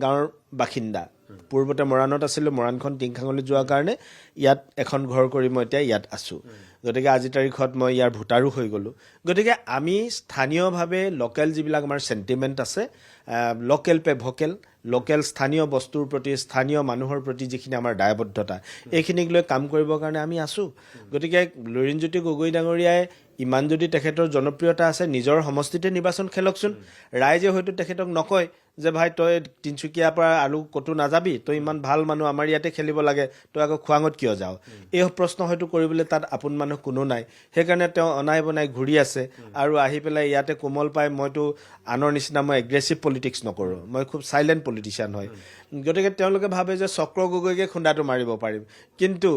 গাঁৱৰ বাসিন্দা পূৰ্বতে মৰাণত আছিলোঁ মৰাণখন টিংখাঙলৈ যোৱাৰ কাৰণে ইয়াত এখন ঘৰ কৰি মই এতিয়া ইয়াত আছোঁ গতিকে আজিৰ তাৰিখত মই ইয়াৰ ভোটাৰো হৈ গ'লোঁ গতিকে আমি স্থানীয়ভাৱে লোকেল যিবিলাক আমাৰ চেণ্টিমেণ্ট আছে লোকেল পে ভোকেল লোকেল স্থানীয় বস্তুৰ প্ৰতি স্থানীয় মানুহৰ প্ৰতি যিখিনি আমাৰ দায়বদ্ধতা এইখিনিক লৈ কাম কৰিবৰ কাৰণে আমি আছোঁ গতিকে লুৰিণজ্যোতি গগৈ ডাঙৰীয়াই ইমান যদি তেখেতৰ জনপ্ৰিয়তা আছে নিজৰ সমষ্টিতে নিৰ্বাচন খেলকচোন ৰাইজে হয়তো তেখেতক নকয় যে ভাই তই তিনিচুকীয়াৰ পৰা আৰু ক'তো নাযাবি তই ইমান ভাল মানুহ আমাৰ ইয়াতে খেলিব লাগে তই আকৌ খোৱাঙত কিয় যাওঁ এই প্ৰশ্ন হয়তো কৰিবলৈ তাত আপোন মানুহ কোনো নাই সেইকাৰণে তেওঁ অনাই বনাই ঘূৰি আছে আৰু আহি পেলাই ইয়াতে কোমল পাই মইতো আনৰ নিচিনা মই এগ্ৰেছিভ পলিটিক্স নকৰোঁ মই খুব চাইলেণ্ট পলিটিচিয়ান হয় গতিকে তেওঁলোকে ভাবে যে চক্ৰ গগৈকে খুন্দাটো মাৰিব পাৰিম কিন্তু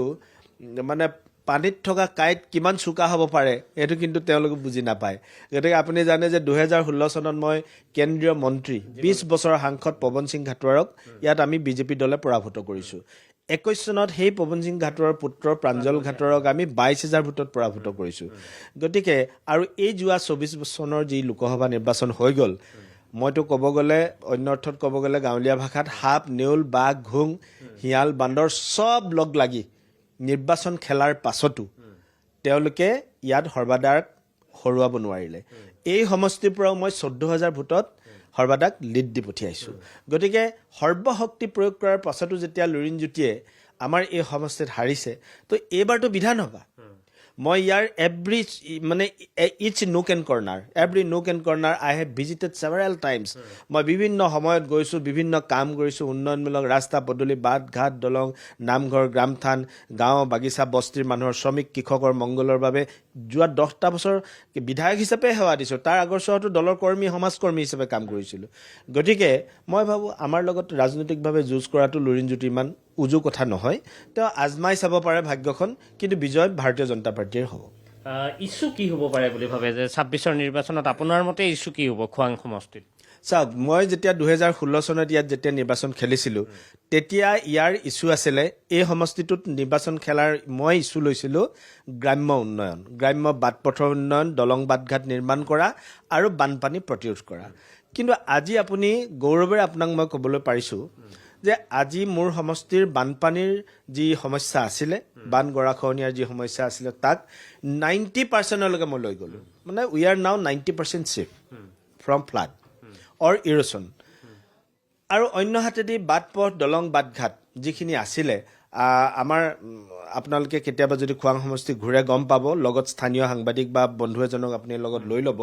মানে পানীত থকা কাঁইট কিমান চোকা হ'ব পাৰে এইটো কিন্তু তেওঁলোকে বুজি নাপায় গতিকে আপুনি জানে যে 2016 চনত মই কেন্দ্ৰীয় মন্ত্ৰী 20 বছৰৰ সাংসদ পৱন সিং ঘাটোৱাৰক ইয়াত আমি বিজেপি দলে পৰাভূত কৰিছোঁ 21 চনত সেই পৱন সিং ঘাটোৱাৰৰ পুত্ৰ প্ৰাঞ্জল ঘাটোৱাৰক আমি 22,000 ভোটত পৰাভূত কৰিছোঁ গতিকে আৰু এই যোৱা 24 চনৰ যি লোকসভা নিৰ্বাচন হৈ গ'ল মইতো ক'ব গ'লে অন্য অৰ্থত ক'ব গ'লে গাঁৱলীয়া ভাষাত সাপ নেউল বাঘ ঘোং শিয়াল বান্দৰ চব লগ লাগি নিৰ্বাচন খেলাৰ পাছতো তেওঁলোকে ইয়াত সৰ্বাদাক হৰুৱাব নোৱাৰিলে এই সমষ্টিৰ পৰাও মই 14,000 ভোটত সৰ্বাদাক লিড দি পঠিয়াইছোঁ গতিকে সৰ্বশক্তি প্ৰয়োগ কৰাৰ পাছতো যেতিয়া লুৰিণজ্যোতিয়ে আমাৰ এই সমষ্টিত হাৰিছে তো এইবাৰতো বিধানসভা মই ইয়াৰ এভৰি মানে each nook and corner I have visited several times মই বিভিন্ন সময়ত গৈছোঁ বিভিন্ন কাম কৰিছোঁ উন্নয়নমূলক ৰাস্তা পদূলি বাট ঘাট দলং নামঘৰ গ্ৰামথান গাঁও বাগিচা বস্তিৰ মানুহৰ শ্ৰমিক কৃষকৰ মংগলৰ বাবে যোৱা 10টা বছৰ বিধায়ক হিচাপে সেৱা দিছোঁ তাৰ আগৰ চহৰতো দলৰ কৰ্মী সমাজকৰ্মী হিচাপে কাম কৰিছিলোঁ গতিকে মই ভাবোঁ আমাৰ লগত ৰাজনৈতিকভাৱে যুঁজ কৰাটো লুৰিণজ্যোতি ইমান উজু কথা নহয় তেওঁ আজমাই চাব পাৰে ভাগ্যখন কিন্তু বিজয় ভাৰতীয় জনতা পাৰ্টীৰ হ'ব ইছ্যু কি হ'ব পাৰে বুলি ভাবে যে 26ৰ নিৰ্বাচনত আপোনাৰ মতে ইছ্যু কি হ'ব খোৱাং সমষ্টিত চাওক মই যেতিয়া 2016 চনত ইয়াত যেতিয়া নিৰ্বাচন খেলিছিলোঁ তেতিয়া ইয়াৰ ইছ্যু আছিলে এই সমষ্টিটোত নিৰ্বাচন খেলাৰ মই ইছ্যু লৈছিলোঁ গ্ৰাম্য উন্নয়ন গ্ৰাম্য বাট পথৰ উন্নয়ন দলং বাটঘাট নিৰ্মাণ কৰা আৰু বানপানী প্ৰতিৰোধ কৰা কিন্তু আজি আপুনি গৌৰৱেৰে আপোনাক মই ক'বলৈ পাৰিছোঁ যে আজি মোৰ সমষ্টিৰ বানপানীৰ যি সমস্যা আছিলে বান গৰাখহনীয়াৰ যি সমস্যা আছিলে তাক 90%লৈকে মই লৈ গ'লোঁ মানে উই আৰ নাও 90% ছেফ ফ্ৰম ফ্লাড অৰ ইৰ'শ্যন আৰু অন্য হাতেদি বাট পথ দলং বাটঘাট যিখিনি আছিলে আমাৰ আপোনালোকে কেতিয়াবা যদি খোৱাং সমষ্টি ঘূৰে গম পাব লগত স্থানীয় সাংবাদিক বা বন্ধু এজনক আপুনি লগত লৈ ল'ব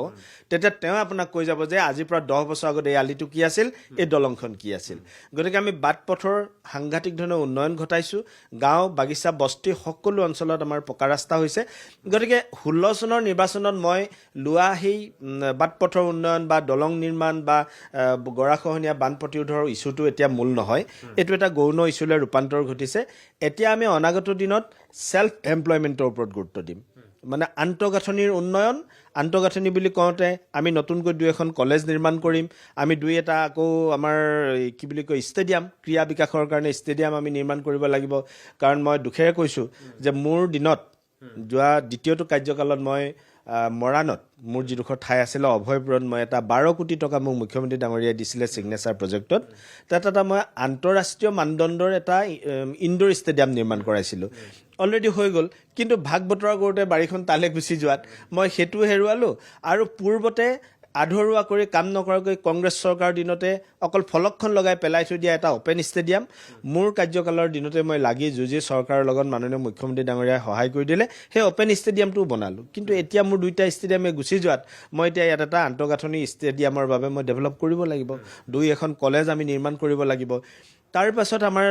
তেতিয়া তেওঁ আপোনাক কৈ যাব যে আজিৰ পৰা 10 বছৰ আগত এই আলিটো কি আছিল এই দলংখন কি আছিল গতিকে আমি বাট পথৰ সাংঘাতিক ধৰণৰ উন্নয়ন ঘটাইছোঁ গাঁও বাগিচা বস্তি সকলো অঞ্চলত আমাৰ পকা ৰাস্তা হৈছে গতিকে 16 চনৰ নিৰ্বাচনত মই লোৱা সেই বাট পথৰ উন্নয়ন বা দলং নিৰ্মাণ বা গৰাখহনীয়া বান প্ৰতিৰোধৰ ইছ্যুটো এতিয়া মূল নহয় এইটো এটা গৌণ ইছ্যুলৈ ৰূপান্তৰ ঘটিছে এতিয়া আমি অনাগত দিনত সেল্ফ এমপ্লয়মেণ্টৰ ওপৰত গুৰুত্ব দিম মানে আন্তঃগাঁথনিৰ উন্নয়ন আন্তঃগাঁথনি বুলি কওঁতে আমি নতুনকৈ 2এখন কলেজ নিৰ্মাণ কৰিম আমি 2এটা আকৌ আমাৰ কি বুলি কয় ষ্টেডিয়াম ক্ৰীড়া বিকাশৰ কাৰণে ষ্টেডিয়াম আমি নিৰ্মাণ কৰিব লাগিব কাৰণ মই দুখেৰে কৈছোঁ যে মোৰ দিনত যোৱা দ্বিতীয়টো কাৰ্যকালত মই মৰাণত মোৰ যিডোখৰ ঠাই আছিলে অভয়পুৰত মই এটা 12 কোটি টকা মোক মুখ্যমন্ত্ৰী ডাঙৰীয়াই দিছিলে ছিগনেচাৰ প্ৰজেক্টত তাত এটা মই আন্তঃৰাষ্ট্ৰীয় মানদণ্ডৰ এটা ইনডোৰ ষ্টেডিয়াম নিৰ্মাণ কৰাইছিলোঁ অলৰেডি হৈ গ'ল কিন্তু ভাগ বতৰা কৰোঁতে বাৰীখন তালে গুচি যোৱাত মই সেইটো হেৰুৱালোঁ আৰু পূৰ্বতে আধৰুৱা কৰি কাম নকৰাকৈ কংগ্ৰেছ চৰকাৰৰ দিনতে অকল ফলকখন লগাই পেলাই থৈ দিয়া এটা অপেন ষ্টেডিয়াম মোৰ কাৰ্যকালৰ দিনতে মই লাগি যুঁজি চৰকাৰৰ লগত মাননীয় মুখ্যমন্ত্ৰী ডাঙৰীয়াই সহায় কৰি দিলে সেই অপেন ষ্টেডিয়ামটোও বনালোঁ কিন্তু এতিয়া মোৰ 2টা ষ্টেডিয়ামে গুচি যোৱাত মই এতিয়া ইয়াত এটা আন্তঃগাঁথনি ষ্টেডিয়ামৰ বাবে মই ডেভেলপ কৰিব লাগিব 2 এখন কলেজ আমি নিৰ্মাণ কৰিব লাগিব তাৰ পাছত আমাৰ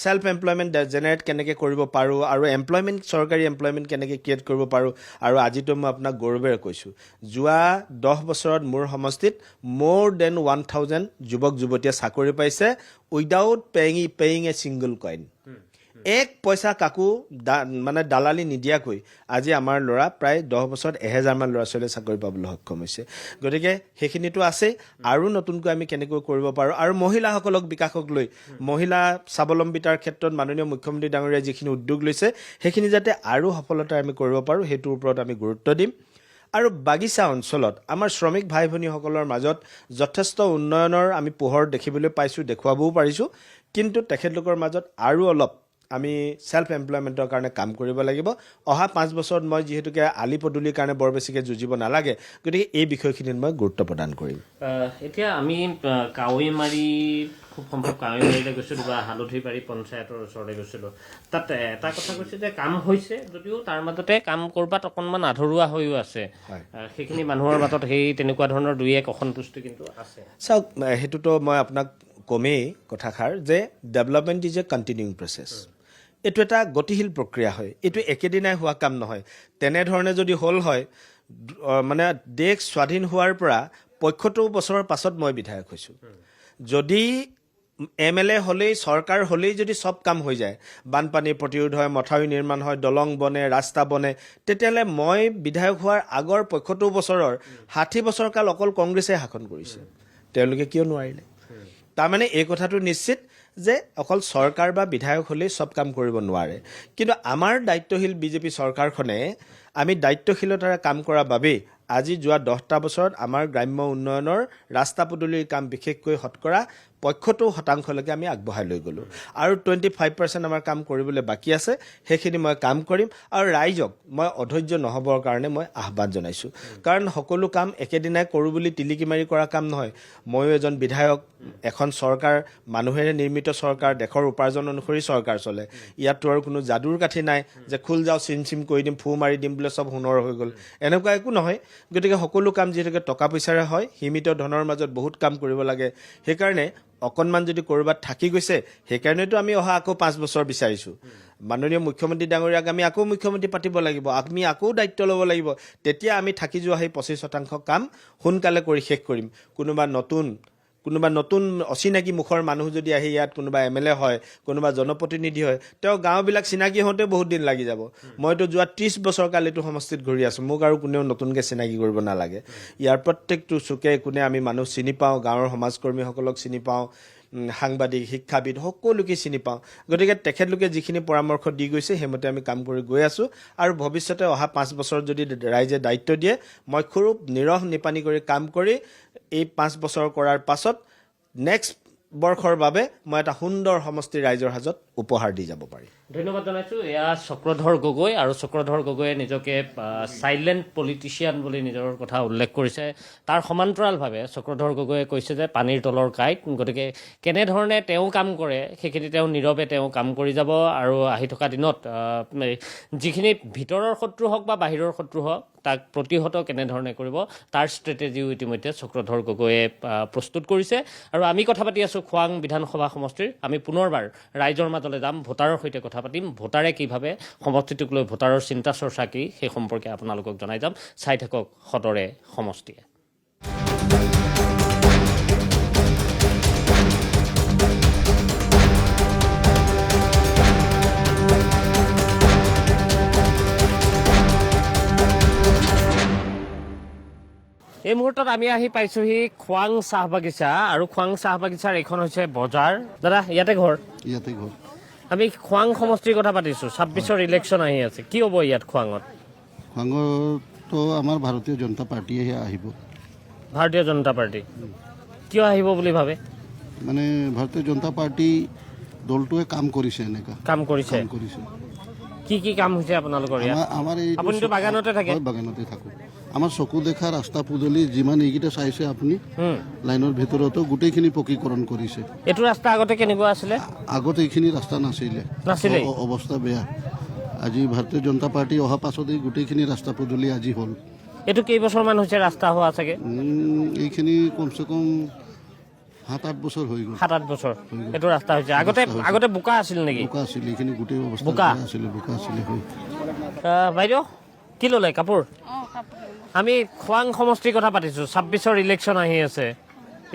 সেল্ফ এমপ্লয়মেণ্ট জেনেৰেট কেনেকৈ কৰিব পাৰোঁ আৰু এমপ্লয়মেণ্ট চৰকাৰী এমপ্লয়মেণ্ট কেনেকৈ ক্ৰিয়েট কৰিব পাৰোঁ আৰু আজিতো মই আপোনাক গৌৰৱেৰে কৈছোঁ যোৱা 10 বছৰত মোৰ সমষ্টিত মোৰ দেন 1000 যুৱক যুৱতীয়ে চাকৰি পাইছে উইদাউট পেয়িং এ ছিংগল কইন এক পইচা কাকো মানে দালালি নিদিয়াকৈ আজি আমাৰ ল'ৰা প্ৰায় 10 বছৰত 1000মান ল'ৰা ছোৱালীয়ে চাকৰি পাবলৈ সক্ষম হৈছে গতিকে সেইখিনিতো আছে আৰু নতুনকৈ আমি কেনেকৈ কৰিব পাৰোঁ আৰু মহিলাসকলক বিকাশক লৈ মহিলা স্বাৱলম্বিতাৰ ক্ষেত্ৰত মাননীয় মুখ্যমন্ত্ৰী ডাঙৰীয়াই যিখিনি উদ্যোগ লৈছে সেইখিনি যাতে আৰু সফলতাৰে আমি কৰিব পাৰোঁ সেইটোৰ ওপৰত আমি গুৰুত্ব দিম আৰু বাগিচা অঞ্চলত আমাৰ শ্ৰমিক ভাই ভনীসকলৰ মাজত যথেষ্ট উন্নয়নৰ আমি পোহৰ দেখিবলৈ পাইছোঁ দেখুৱাবও পাৰিছোঁ কিন্তু তেখেতলোকৰ মাজত আৰু অলপ আমি সেল্ফ এমপ্লয়মেণ্টৰ কাৰণে কাম কৰিব লাগিব অহা 5 বছৰত মই যিহেতুকে আলি পদূলিৰ কাৰণে বৰ বেছিকৈ যুঁজিব নালাগে গতিকে এই বিষয়খিনিত মই গুৰুত্ব প্ৰদান কৰিম এতিয়া আমি কাৱৈমাৰী খুব সম্ভৱ কাৱৈমাৰীলৈ গৈছিলোঁ বা হালধিবাৰী পঞ্চায়তৰ ওচৰলৈ গৈছিলোঁ তাত এটা কথা কৈছে যে কাম হৈছে যদিও তাৰ মাজতে কাম ক'ৰবাত অকণমান আধৰুৱা হৈও আছে সেইখিনি মানুহৰ মাজত সেই তেনেকুৱা ধৰণৰ 2-1 অসন্তুষ্টি কিন্তু আছে চাওক সেইটোতো মই আপোনাক কমেই কথাষাৰ যে ডেভেলপমেণ্ট ইজ এ কণ্টিনিউইং প্ৰচেছ এইটো এটা গতিশীল প্ৰক্ৰিয়া হয় এইটো একেদিনাই হোৱা কাম নহয় তেনেধৰণে যদি হ'ল হয় মানে দেশ স্বাধীন হোৱাৰ পৰা 75 বছৰৰ পাছত মই বিধায়ক হৈছোঁ যদি MLA হ'লেই চৰকাৰ হ'লেই যদি সব কাম হৈ যায় বানপানী প্ৰতিৰোধ হয় মথাউৰি নিৰ্মাণ হয় দলং বনে ৰাস্তা বনে তেতিয়াহ'লে মই বিধায়ক হোৱাৰ আগৰ 75 বছৰৰ 60 বছৰ কাল অকল কংগ্ৰেছে শাসন কৰিছে তেওঁলোকে কিয় নোৱাৰিলে তাৰমানে এই কথাটো নিশ্চিত যে অকল চৰকাৰ বা বিধায়ক হ'লেই সব কাম কৰিব নোৱাৰে কিন্তু আমাৰ দায়িত্বশীল বিজেপি চৰকাৰখনে আমি দায়িত্বশীলতাৰে কাম কৰাৰ বাবেই আজি যোৱা 10টা বছৰত আমাৰ গ্ৰাম্য উন্নয়নৰ ৰাস্তা পদূলিৰ কাম বিশেষকৈ শতকৰা 75% আমি আগবঢ়াই লৈ গ'লোঁ আৰু 25% আমাৰ কাম কৰিবলৈ বাকী আছে সেইখিনি মই কাম কৰিম আৰু ৰাইজক মই অধৈৰ্য নহ'বৰ কাৰণে মই আহ্বান জনাইছোঁ কাৰণ সকলো কাম একেদিনাই কৰোঁ বুলি টিলিকি মাৰি কৰা কাম নহয় ময়ো এজন বিধায়ক এখন চৰকাৰ মানুহেৰে নিৰ্মিত চৰকাৰ দেশৰ উপাৰ্জন অনুসৰি চৰকাৰ চলে ইয়াততো আৰু কোনো যাদুৰ কাঠি নাই যে খুল যাওঁ চিম কৰি দিম ফু মাৰি দিম বোলে চব সোণৰ হৈ গ'ল এনেকুৱা একো নহয় গতিকে সকলো কাম যিহেতুকে টকা পইচাৰে হয় সীমিত ধনৰ মাজত বহুত কাম কৰিব লাগে সেইকাৰণে অকণমান যদি ক'ৰবাত থাকি গৈছে সেইকাৰণেতো আমি অহা আকৌ 5 বছৰ বিচাৰিছোঁ মাননীয় মুখ্যমন্ত্ৰী ডাঙৰীয়াক আমি আকৌ মুখ্যমন্ত্ৰী পাতিব লাগিব আমি আকৌ দায়িত্ব ল'ব লাগিব তেতিয়া আমি থাকি যোৱা সেই 25% কাম সোনকালে কৰি শেষ কৰিম কোনোবা নতুন অচিনাকি মুখৰ মানুহ যদি আহি ইয়াত কোনোবা MLA হয় কোনোবা জনপ্ৰতিনিধি হয় তেওঁ গাঁওবিলাক চিনাকি হওঁতে বহুত দিন লাগি যাব মইতো যোৱা 30 বছৰ কাল এইটো সমষ্টিত ঘূৰি আছোঁ মোক আৰু কোনেও নতুনকৈ চিনাকি কৰিব নালাগে ইয়াৰ প্ৰত্যেকটো চুকে কোনে আমি মানুহ চিনি পাওঁ গাঁৱৰ সমাজকৰ্মীসকলক চিনি পাওঁ সাংবাদিক শিক্ষাবিদ সকলোকে চিনি পাওঁ গতিকে তেখেতলোকে যিখিনি পৰামৰ্শ দি গৈছে সেইমতে আমি কাম কৰি গৈ আছোঁ আৰু ভৱিষ্যতে অহা 5 বছৰত যদি ৰাইজে দায়িত্ব দিয়ে মই খুব নিৰহ নিপানী কৰি কাম কৰি এই 5 বছৰ কৰাৰ পাছত নেক্সট বৰ্ষৰ বাবে মই এটা সুন্দৰ সমষ্টি ৰাইজৰ হাজত উপহাৰ দি যাব পাৰিম ধন্যবাদ জনাইছোঁ এয়া চক্ৰধৰ গগৈ আৰু চক্ৰধৰ গগৈয়ে নিজকে চাইলেণ্ট পলিটিচিয়ান বুলি নিজৰ কথা উল্লেখ কৰিছে তাৰ সমান্তৰালভাৱে চক্ৰধৰ গগৈয়ে কৈছে যে পানীৰ তলৰ কাঁইট গতিকে কেনেধৰণে তেওঁ কাম কৰে সেইখিনি তেওঁ নীৰৱে তেওঁ কাম কৰি যাব আৰু আহি থকা দিনত যিখিনি ভিতৰৰ শত্ৰু হওক বা বাহিৰৰ শত্ৰু হওক তাক প্ৰতিহত কেনেধৰণে কৰিব তাৰ ষ্ট্ৰেটেজিও ইতিমধ্যে চক্ৰধৰ গগৈয়ে প্ৰস্তুত কৰিছে আৰু আমি কথা পাতি আছোঁ খোৱাং বিধানসভা সমষ্টিৰ আমি পুনৰবাৰ ৰাইজৰ মাজলৈ যাম ভোটাৰৰ সৈতে কথা পাতিম ভোটাৰে কিভাৱে সমষ্টিটোক লৈ ভোটাৰৰ চিন্তা চৰ্চা কি সেই সম্পৰ্কে আপোনালোকক জনাই যাম চাই থাকক সদৰে সমষ্টিয়ে এই মুহূৰ্তত আমি আহি পাইছোহি খোৱাং চাহ বাগিচা আৰু খোৱাং চাহ বাগিচাৰ এইখন হৈছে বজাৰ দাদা ইয়াতে ঘৰ আমি খোৱাং সমষ্টিৰ কথা পাতিছোঁ 26ৰ ইলেকশ্যন আহি আছে কি হ'ব ইয়াত খোৱাঙত তো আমাৰ ভাৰতীয় জনতা পাৰ্টীয়েহে আহিব। ভাৰতীয় জনতা পাৰ্টি কিয় আহিব বুলি ভাবে? মানে ভাৰতীয় জনতা পাৰ্টি দলটোৱে কাম কৰিছে, এনেকুৱা কাম কৰিছে। কি কাম হৈছে আপোনালোকৰ ইয়াত? আমাৰ এই আপুনিতো বাগানতে থাকে? বাগানতে থাকোঁ। আমাৰ চকু দেখা ৰাস্তা পদূলি যিমান এইকেইটা চাইছে আপুনি লাইনৰ ভিতৰতো গোটেইখিনি পকীকৰণ কৰিছে। এইটো ৰাস্তা আগতে কেনেকুৱা আছিলে? আগতে এইখিনি ৰাস্তা নাছিলে, অৱস্থা বেয়া। আজি ভাৰতীয় জনতা পাৰ্টি অহা পাছতে গোটেইখিনি ৰাস্তা পদূলি আজি হ'ল। এইটো কেইবছৰমান হৈছে ৰাস্তা হোৱা চাগে? এইখিনি কমচে কম 7-8 বছৰ হৈ গ'ল। 7-8 বছৰ এইটো ৰাস্তা হৈছে। আগতে বোকা আছিল নেকি? বোকা আছিল, এইখিনি গোটেই অৱস্থা বোকা আছিলে। বাইদেউ কি ল'লে কাপোৰ? আমি খোৱাং সমষ্টিৰ কথা পাতিছোঁ। 26ৰ ইলেকশ্যন আহি আছে।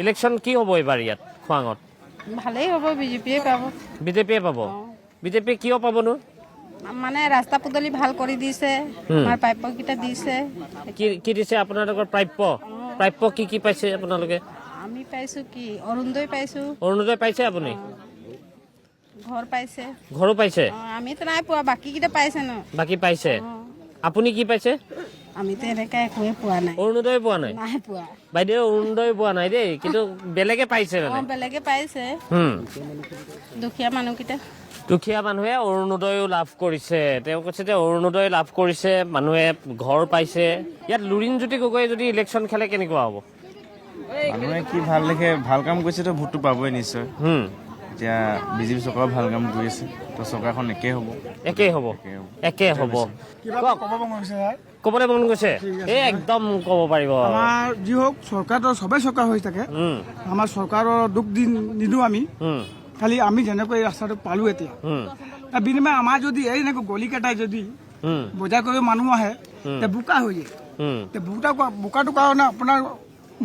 ইলেকশ্যন কি হ'ব এইবাৰ ইয়াত খোৱাঙত? ভালেই হ'ব, বিজেপিয়ে পাব। বিজেপিয়ে পাব? বিজেপি কিয় পাবনো? মানে ৰাস্তা পদূলি ভাল কৰি দিছে, আমাৰ প্ৰাপ্যকেইটা দিছে। কি দিছে আপোনালোকৰ প্ৰাপ্য? প্ৰাপ্য কি পাইছে আপোনালোকে? আমি পাইছো কি অৰুণোদয় পাইছো। অৰুণোদয় পাইছে আপুনি? ঘৰ পাইছে। ঘৰো পাইছে? আমিতো নাই পোৱা, বাকীকেইটা পাইছে ন। বাকী পাইছে। আপুনি কি পাইছে? আমিতো এনেকে একোৱে পোৱা নাই। অৰুণোদয় পোৱা নাই? নাই পোৱা। বাইদেউ অৰুণোদয় পোৱা নাই দেই, কিন্তু বেলেগে পাইছে মানে? বেলেগে পাইছে, দুখীয়া মানুহকেইটা। দুখীয়া মানুহে অৰুণোদয়ো লাভ কৰিছে। তেওঁ কৈছে যে অৰুণোদয় লাভ কৰিছে, মানুহে ঘৰ পাইছে। ইয়াত লুৰিণজ্যোতি গগৈয়ে যদি ইলেকশ্যন খেলে কেনেকুৱা হ'ব? মানুহে কি ভাল দেখে, ভাল কাম কৰিছে তো ভোটটো পাবই নিশ্চয়। এতিয়া বিজেপি চৰকাৰ ভাল কাম কৰি আছে, তো চৰকাৰখন একেই হ'ব। ক'বলৈ মন গৈছে? এই একদম ক'ব পাৰিব। আমাৰ যি হওক চৰকাৰটো সবেই চৰকাৰ হৈ থাকে, আমাৰ চৰকাৰৰ দুখ নিদিওঁ আমি। খালি আমি যেনেকৈ এই ৰাস্তাটো পালো এতিয়া, তাৰ বিনিময়ে আমাৰ যদি এই এনেকৈ গলি কেইটাই যদি বজাৰ কৰি মানুহ আহে, বোকা হৈ যায়। বোকাটো কাৰণে আপোনাৰ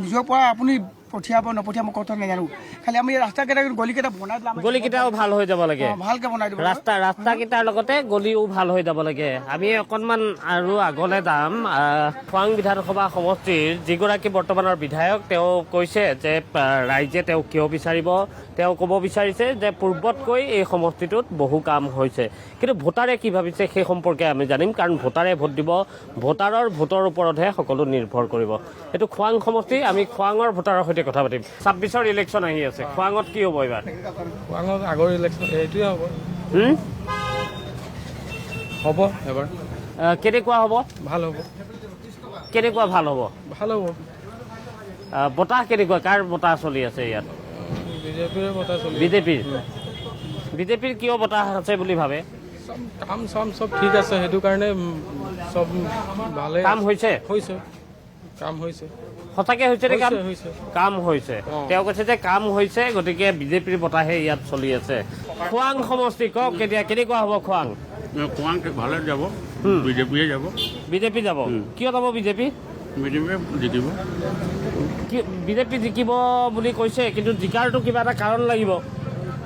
নিজৰ পৰা আপুনি পঠিয়াব নপঠিয়াব মই কথা নাজানো। খালি আমি ৰাস্তা কেইটা গলিকেইটা বনাই দিলাম, গলিকেইটাও ভাল হৈ যাব লাগে। ভালকে বনাই দিব। ৰাস্তাকেইটাৰ লগতে গলিও ভাল হৈ যাব লাগে। আমি অকণমান আৰু আগলৈ যাম। খোৱাং বিধানসভা সমষ্টিৰ যিগৰাকী বৰ্তমানৰ বিধায়ক, তেওঁ কৈছে যে ৰাইজে তেওঁক কিয় বিচাৰিব। তেওঁ ক'ব বিচাৰিছে যে পূৰ্বতকৈ এই সমষ্টিটোত বহু কাম হৈছে, কিন্তু ভোটাৰে কি ভাবিছে সেই সম্পৰ্কে আমি জানিম, কাৰণ ভোটাৰে ভোট দিব। ভোটাৰৰ ভোটৰ ওপৰতহে সকলো নিৰ্ভৰ কৰিব। এইটো খোৱাং সমষ্টি। আমি খোৱাঙৰ ভোটাৰৰ সৈতে কথা পাতিম। 26ৰ ইলেকশ্যন আহি আছে, খোৱাঙত কি হ'ব এইবাৰ? খোৱাঙত আগৰ ইলেকশ্যন এইটোৱে হ'ব এবাৰ। কেনেকুৱা হ'ব? ভাল হ'ব। কেনেকুৱা ভাল হ'ব? ভাল হ'ব। বতাহ কেনেকুৱা? কাৰ বতাহ চলি আছে ইয়াত? বিজেপিৰ বতাহ চলি আছে। বিজেপিৰ কিয় বতাহ আছে বুলি ভাবে? কাম চাম চব ঠিক আছে, সেইটো কাৰণে চব ভালে কাম হৈছে। কাম হৈছে সঁচাকে হৈছে নে? কাম হৈছে। তেওঁ কৈছে যে কাম হৈছে, গতিকে বিজেপিৰ বতাহে ইয়াত চলি আছে। খোৱাং সমষ্টি কওক কেতিয়া কেনেকুৱা হ'ব খোৱাং? খোৱাং ভালে যাব, বিজেপিয়ে যাব। বিজেপি যাব? কিয় যাব বিজেপি? বিজেপিয়ে জিকিব। বিজেপি জিকিব বুলি কৈছে, কিন্তু জিকাৰটো কিবা এটা কাৰণ লাগিব।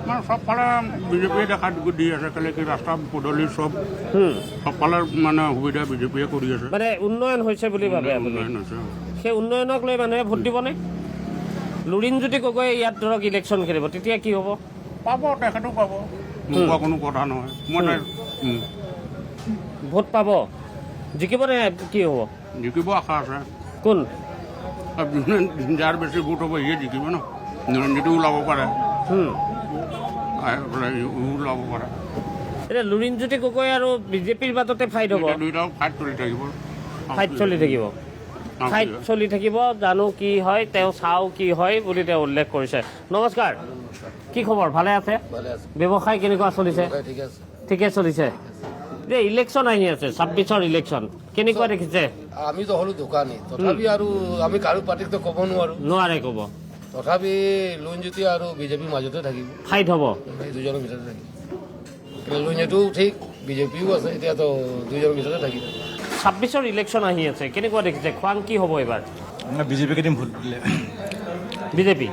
মানে চবফালে বিজেপিয়ে দেখা দি আছে, কেলে কি ৰাস্তা পদূলি চবফালে মানে সুবিধা বিজেপিয়ে কৰি আছে। মানে উন্নয়ন হৈছে বুলি ভাবে আপুনি? সেই উন্নয়নক লৈ মানুহে ভোট দিবনে? লুৰিণজ্যোতি গগৈ ইয়াত ধৰক ইলেকশ্যন খেলিব, তেতিয়া কি হ'ব? পাব, তেখেতো পাব, নোপোৱা কোনো কথা নহয়। মানে ভোট পাব, জিকিব নে কি হ'ব? জিকিব আশা আছে। কোন? যাৰ বেছি ভোট হ'ব সিয়ে জিকিব ন। নিৰঞ্জিতো ওলাব পাৰে, ওলাব পাৰে। এতিয়া লুৰিণজ্যোতি গগৈ আৰু বিজেপিৰ মাজতে ফাইট হ'ব? দুইটাও ফাইট চলি থাকিব। ফাইট চলি থাকিব। জানো কি হয়, তেওঁ চাওঁ কি হয় বুলি তেওঁ উল্লেখ কৰিছে। নমস্কাৰ, কি খবৰ? ভালে আছে? ব্যৱসায় কেনেকুৱা চলিছে? ঠিকে চলিছে। এতিয়া ইলেকশ্যন আহি আছে, 26ৰ ইলেকশ্যন, কেনেকুৱা দেখিছে? আমিতো হ'লো দোকানী, তথাপি আৰু আমি কাৰো পাৰ্টিকতো ক'ব নোৱাৰে ক'ব। তথাপি লুৰিণজ্যোতি আৰু বিজেপিৰ মাজতে থাকিব, ফাইট হ'ব, দুজনৰ ভিতৰতে থাকিব। লুৰিণজ্যোতিও ঠিক, বিজেপিও আছে, এতিয়াতো দুজনৰ ভিতৰতে থাকিব। 26ৰ ইলেকশ্যন আহি আছে, কেনেকুৱা দেখিছে? খোৱাং কি হ'ব এইবাৰ? বিজেপিকে দিম ভোট দিলে। বিজেপি?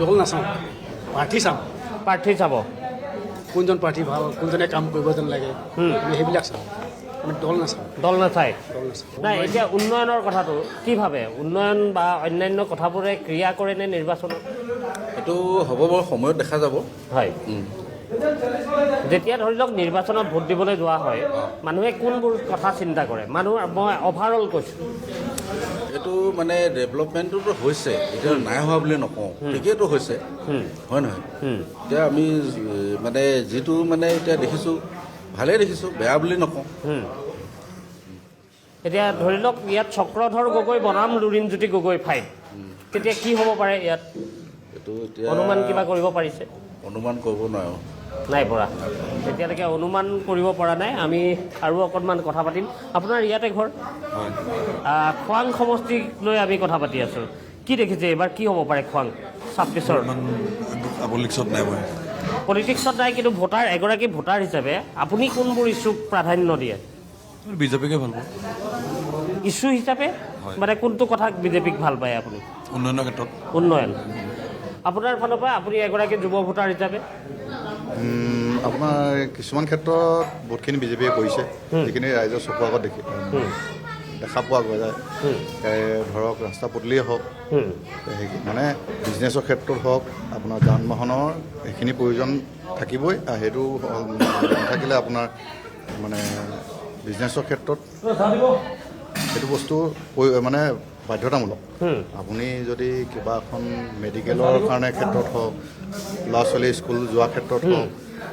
দল নাচাওঁ, পাৰ্টি চাওঁ। প্ৰাৰ্থী চাব? কোনজন প্ৰাৰ্থী ভাল, কোনজনে কাম কৰিব যেন লাগে, আমি সেইবিলাক চাওঁ। আমি দল নাচাওঁ। দল নাচায়? নাই, এতিয়া উন্নয়নৰ কথাটো কি ভাবে? উন্নয়ন বা অন্যান্য কথাবোৰে ক্ৰিয়া কৰেনে নিৰ্বাচনত? এইটো হ'ব বাৰু, সময়ত দেখা যাব। হয়, যেতিয়া ধৰি লওক নিৰ্বাচনত ভোট দিবলৈ যোৱা হয় মানুহে কোনবোৰ কথা চিন্তা কৰে মানুহ মই অভাৰঅল কৈছোঁ এইটো মানে ডেভেলপমেণ্টটোতো হৈছে এতিয়া নাই হোৱা বুলি নকওঁ ঠিকেইটো হৈছে হয় নহয় এতিয়া আমি মানে যিটো মানে এতিয়া দেখিছোঁ ভালেই দেখিছোঁ বেয়া বুলি নকওঁ এতিয়া ধৰি লওক ইয়াত চক্ৰধৰ গগৈ বনাম লুৰিণজ্যোতি গগৈ ফাইট তেতিয়া কি হ'ব পাৰে ইয়াত এইটো এতিয়া অনুমান কিবা কৰিব পাৰিছে অনুমান কৰিব নোৱাৰোঁ নাই পৰা এতিয়ালৈকে অনুমান কৰিব পৰা নাই আমি আৰু অকণমান কথা পাতিম আপোনাৰ ইয়াতে ঘৰ খোৱাং সমষ্টিক লৈ আমি কথা পাতি আছোঁ কি দেখিছে এইবাৰ কি হ'ব পাৰে খোৱাং 26ৰ পলিটিক্সত নাই মই পলিটিক্সত নাই কিন্তু ভোটাৰ এগৰাকী ভোটাৰ হিচাপে আপুনি কোনবোৰ ইছ্যুক প্ৰাধান্য দিয়ে বিজেপিকে ভাল পাওঁ ইছ্যু হিচাপে মানে কোনটো কথাক বিজেপিক ভাল পায় আপুনি উন্নয়নৰ ক্ষেত্ৰত উন্নয়ন আপোনাৰ ফালৰ পৰা আপুনি এগৰাকী যুৱ ভোটাৰ হিচাপে আপোনাৰ কিছুমান ক্ষেত্ৰত বহুতখিনি বিজেপিয়ে কৰিছে যিখিনি ৰাইজৰ চকুৰ আগত দেখা পোৱা যায় ধৰক ৰাস্তা পদূলিয়ে হওক মানে বিজনেছৰ ক্ষেত্ৰত হওক আপোনাৰ যান বাহনৰ সেইখিনি প্ৰয়োজন থাকিবই সেইটো নাথাকিলে আপোনাৰ মানে বিজনেছৰ ক্ষেত্ৰত সেইটো বস্তু মানে বাধ্যতামূলক আপুনি যদি কিবা এখন মেডিকেলৰ কাৰণে ক্ষেত্ৰত হওক ল'ৰা ছোৱালী স্কুল যোৱাৰ ক্ষেত্ৰত হওক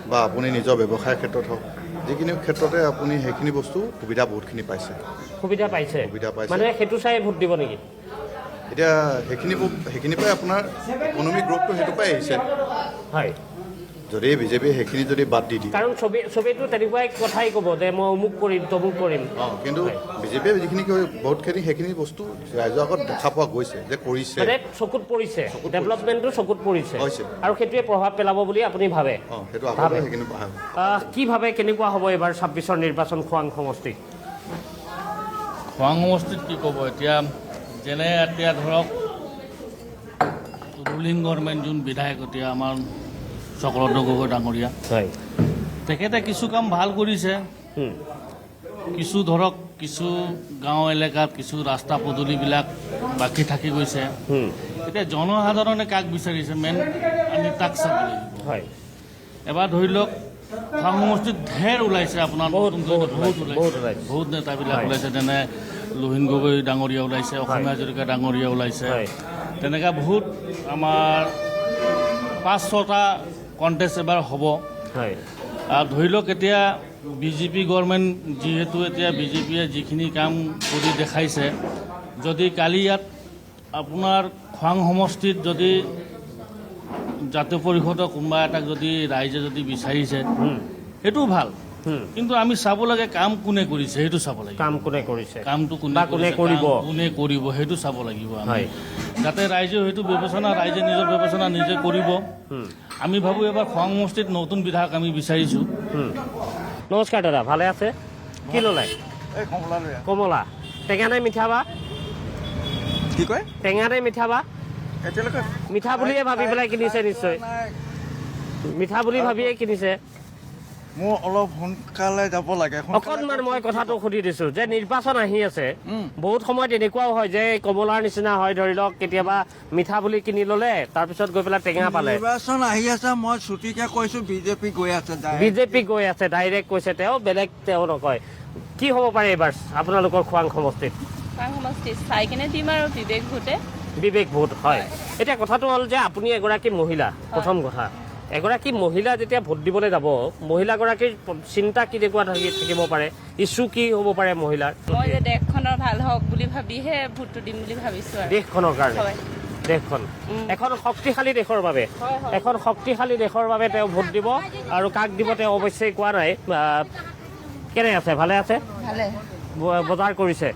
বা আপুনি নিজৰ ব্যৱসায়ৰ ক্ষেত্ৰত হওক যিখিনি ক্ষেত্ৰতে আপুনি সেইখিনি বস্তু সুবিধা বহুতখিনি পাইছে সুবিধা পাইছে মানে সেইটো চাই ভোট দিব নেকি এতিয়া সেইখিনি পৰাই আপোনাৰ ইকনমিক গ্ৰ'থটো সেইটো পৰাই আহিছে হয় যদি বিজেপিয়ে সেইখিনি যদি বাদ দি দিয়ে কাৰণ চবেইতো তেনেকুৱাই কথাই ক'ব যে মই অমুক কৰিম তমুক কৰিম কিন্তু বিজেপিয়ে যিখিনি বহুতখিনি সেইখিনি বস্তু ৰাইজৰ আগত দেখা পোৱা গৈছে যে কৰিছে মানে চকুত পৰিছে ডেভেলপমেণ্টটো চকুত পৰিছে আৰু সেইটোৱে প্ৰভাৱ পেলাব বুলি আপুনি ভাবে সেইটো আগতে সেইখিনি কি ভাবে কেনেকুৱা হ'ব এইবাৰ 26ৰ নিৰ্বাচন খোৱাং সমষ্টিত খোৱাং সমষ্টিত কি ক'ব এতিয়া যেনে এতিয়া ধৰক ৰুলিং গভৰ্ণমেণ্ট যোন বিধায়ক এতিয়া আমাৰ চক্ৰধৰ গগৈ ডাঙৰীয়া তেখেতে কিছু কাম ভাল কৰিছে কিছু ধৰক কিছু গাঁও এলেকাত কিছু ৰাস্তা পদূলিবিলাক বাকী থাকি গৈছে এতিয়া জনসাধাৰণে কাক বিচাৰিছে মেইন আমি তাক চাব লাগিব এবাৰ ধৰি লওক খোৱাং সমষ্টিত ঢেৰ ওলাইছে আপোনাৰ বহুত নেতাবিলাক ওলাইছে যেনে লুহিন গগৈ ডাঙৰীয়া ওলাইছে অসমীয়া হাজৰিকা ডাঙৰীয়া ওলাইছে তেনেকৈ বহুত আমাৰ 5-6টা কণ্টেষ্ট এবাৰ হ'ব ধৰি লওক এতিয়া বিজেপি গভৰ্ণমেণ্ট যিহেতু এতিয়া বিজেপিয়ে যিখিনি কাম কৰি দেখাইছে যদি কালি ইয়াত আপোনাৰ খোৱাং সমষ্টিত যদি জাতীয় পৰিষদৰ কোনোবা এটাক যদি ৰাইজে যদি বিচাৰিছে সেইটো ভাল কিন্তু আমি চাব লাগে কাম কোনে কৰিছে সেইটো চাব লাগে কাম কোনে কৰিছে কামটো কোনে কৰিব সেইটো চাব লাগিব আমি যাতে ৰাইজে সেইটো বিবেচনা ৰাইজে নিজৰ বিবেচনা নিজে কৰিব আমি ভাবোঁ এবাৰ খোৱাং সমষ্টিত নতুন বিধায়ক আমি বিচাৰিছোঁ নমস্কাৰ দাদা ভালে আছে কি ল'লে কমলা টেঙা নে মিঠা বা কি কয় টেঙা নে মিঠা বা এতিয়ালৈকে মিঠা বুলিয়ে ভাবি পেলাই কিনিছে নিশ্চয় মিঠা বুলি ভাবিয়ে কিনিছে মোৰ অলপ সোনকালে যাব লাগে অকণমান মই কথাটো সুধি দিছোঁ যে নিৰ্বাচন আহি আছে বহুত সময়ত এনেকুৱাও হয় যে কমলাৰ নিচিনা হয় ধৰি লওক কেতিয়াবা মিঠা বুলি কিনি ল'লে তাৰপিছত গৈ পেলাই টেঙা পালে নিৰ্বাচন আহি আছে মই ছুটিকে কৈছোঁ বিজেপি গৈ আছে ডাইৰেক্ট কৈছে তেওঁ বেলেগ তেওঁ নকয় কি হ'ব পাৰে এইবাৰ আপোনালোকৰ খোৱাং সমষ্টিত চাই কিনে দিম আৰু বিবেক ভোট হয় এতিয়া কথাটো হ'ল যে আপুনি এগৰাকী মহিলা প্ৰথম কথা এগৰাকী মহিলা যেতিয়া ভোট দিবলৈ যাব মহিলাগৰাকীৰ চিন্তা কেনেকুৱা থাকিব পাৰে ইছ্যু কি হ'ব পাৰে মহিলাৰ মই যে দেশখনৰ ভাল হওক বুলি ভাবিহে ভোটটো দিম বুলি ভাবিছোঁ আৰু দেশখনৰ কাৰণে দেশখন এখন শক্তিশালী দেশৰ বাবে এখন শক্তিশালী দেশৰ বাবে তেওঁ ভোট দিব আৰু কাক দিব তেওঁ অৱশ্যেই কোৱা নাই কেনে আছে ভালে আছে বজাৰ কৰিছে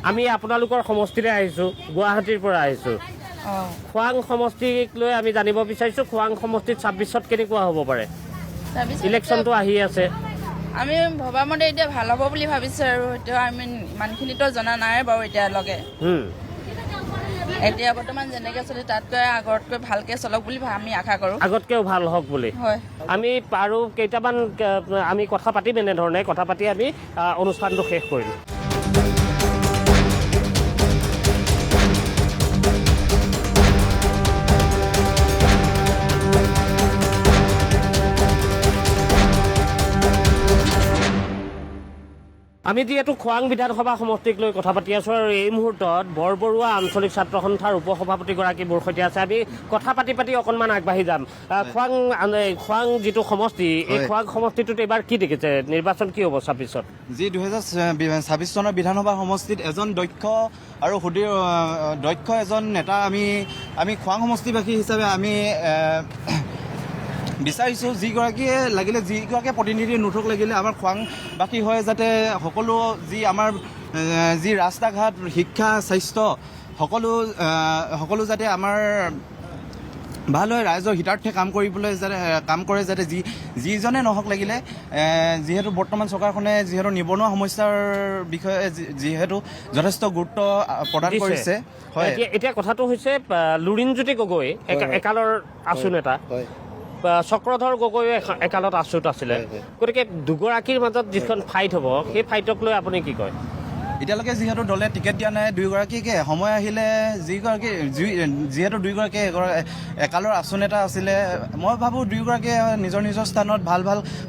আমি আপোনালোকৰ সমষ্টিলৈ আহিছোঁ গুৱাহাটীৰ পৰা আহিছোঁ খোৱাং সমষ্টিক লৈ আমি জানিব বিচাৰিছোঁ খোৱাং সমষ্টিত 26ত কেনেকুৱা হ'ব পাৰে ইলেকশ্যনটো আহি আছে আমি ভবামতে এতিয়া ভাল হ'ব বুলি ভাবিছোঁ আৰু এতিয়া আমি ইমানখিনিতো জনা নাই বাৰু এতিয়ালৈকে এতিয়া বৰ্তমান যেনেকৈ চলি তাতকৈ আগতকৈ ভালকৈ চলক বুলি আমি আশা কৰোঁ আগতকৈও ভাল হওক বুলি আমি আৰু কেইটামান আমি কথা পাতিম এনেধৰণে কথা পাতি আমি অনুষ্ঠানটো শেষ কৰিম আমি যিহেতু খোৱাং বিধানসভা সমষ্টিক লৈ কথা পাতি আছোঁ আৰু এই মুহূৰ্তত বৰবৰুৱা আঞ্চলিক ছাত্ৰ সন্থাৰ উপসভাপতিগৰাকী মোৰ সৈতে আছে। আমি কথা পাতি অকণমান আগবাঢ়ি যাম। খোৱাং যিটো সমষ্টি, এই খোৱাং সমষ্টিটোত এইবাৰ কি দেখিছে? নিৰ্বাচন কি হ'ব 26ত? যি 2026 চনৰ বিধানসভা সমষ্টিত এজন দক্ষ আৰু দক্ষ এজন নেতা আমি খোৱাং সমষ্টিবাসী হিচাপে আমি বিচাৰিছোঁ। যিগৰাকীয়ে প্ৰতিনিধি নুঠক লাগিলে আমাৰ খোৱাংবাসী হয় যাতে সকলো আমাৰ যি ৰাস্তা ঘাট, শিক্ষা, স্বাস্থ্য সকলো যাতে আমাৰ ভাল হয়, ৰাইজৰ হিতাৰ্থে কাম কৰে যাতে যিজনে নহওক লাগিলে। যিহেতু বৰ্তমান চৰকাৰখনে যিহেতু নিবনুৱা সমস্যাৰ বিষয়ে যিহেতু যথেষ্ট গুৰুত্ব প্ৰদান কৰিছে। হয়, এতিয়া কথাটো হৈছে লুৰিণজ্যোতি গগৈ একালৰ আছু নেতা, চক্ৰধৰ গগৈ একালত আছুত আছিলে। গতিকে দুগৰাকীৰ মাজত যিখন ফাইট হ'ব, সেই ফাইটক লৈ আপুনি কি কয়? এতিয়ালৈকে যিহেতু দলে টিকেট দিয়া নাই দুয়োগৰাকীকে, সময় আহিলে যিহেতু দুয়োগৰাকী একালৰ আছু নেতা আছিলে, মই ভাবোঁ দুয়োগৰাকীয়ে নিজৰ নিজৰ স্থানত ভাল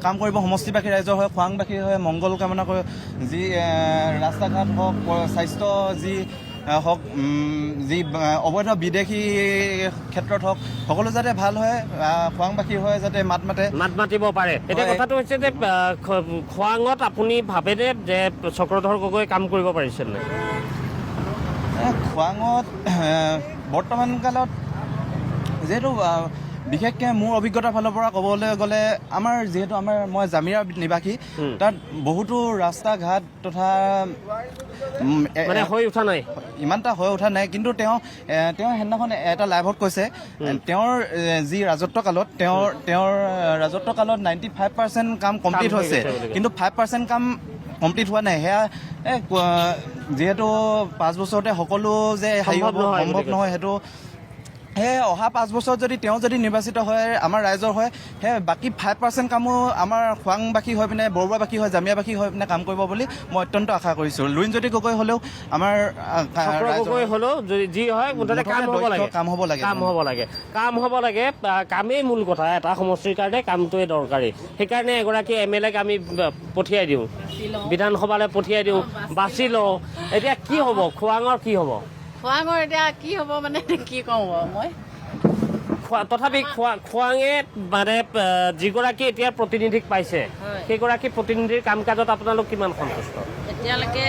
কাম কৰিব। সমষ্টিবাসী ৰাইজৰ হয়, খোৱাংবাসী হয়, মংগল কামনা কৰে। যি ৰাস্তা ঘাট হওক, স্বাস্থ্য হওক, যি অবৈধ বিদেশী ক্ষেত্ৰত হওক, সকলো যাতে ভাল হয়, খোৱাংবাসী হয় যাতে মাতিব পাৰে। এতিয়া কথাটো হৈছে যে খোৱাঙত আপুনি ভাবেনে যে চক্ৰধৰ গগৈ কাম কৰিব পাৰিছিল নে? খোৱাঙত বৰ্তমান কালত যিহেতু বিশেষকৈ মোৰ অভিজ্ঞতাৰ ফালৰ পৰা ক'বলৈ গ'লে যিহেতু মই জামিৰা নিবাসী, তাত বহুতো ৰাস্তা ঘাট তথা হৈ উঠা নাই, ইমানটা হৈ উঠা নাই। কিন্তু তেওঁ সেইদিনাখন এটা লাইভত কৈছে তেওঁৰ যি ৰাজত্ব কালত 95% কাম কমপ্লিট হৈছে, কিন্তু 5% কাম কমপ্লিট হোৱা নাই। সেয়া যিহেতু 5 বছৰতে সকলো যে সম্ভৱ নহয়, সেইটো সেই অহা 5 বছৰত তেওঁ যদি নিৰ্বাচিত হয়, আমাৰ ৰাইজৰ হয়, সেই বাকী 5% কামো আমাৰ খোৱাংবাসী হৈ পিনে, বৰুৱাবাসী হৈ, জামিয়াবাসী হৈ পিনে কাম কৰিব বুলি মই অত্যন্ত আশা কৰিছোঁ। লুৰিণজ্যোতি গগৈ হ'লেও আমাৰ যি হয় মুঠতে কাম হ'ব লাগে। কামেই মূল কথা, এটা সমষ্টিৰ কাৰণে কামটোৱে দৰকাৰী। সেইকাৰণে এগৰাকী MLAক আমি পঠিয়াই দিওঁ, বিধানসভালৈ পঠিয়াই দিওঁ, বাছি লওঁ। এতিয়া কি হ'ব খোৱাঙৰ, কি হ'ব খোৱাঙৰ? এতিয়া কি হ'ব মানে কি কওঁ মই, তথাপি খোৱাঙে মানে যিগৰাকী এতিয়া প্ৰতিনিধিক পাইছে, সেইগৰাকী প্ৰতিনিধিৰ কাম কাজত আপোনালোক কিমান সন্তুষ্ট? এতিয়ালৈকে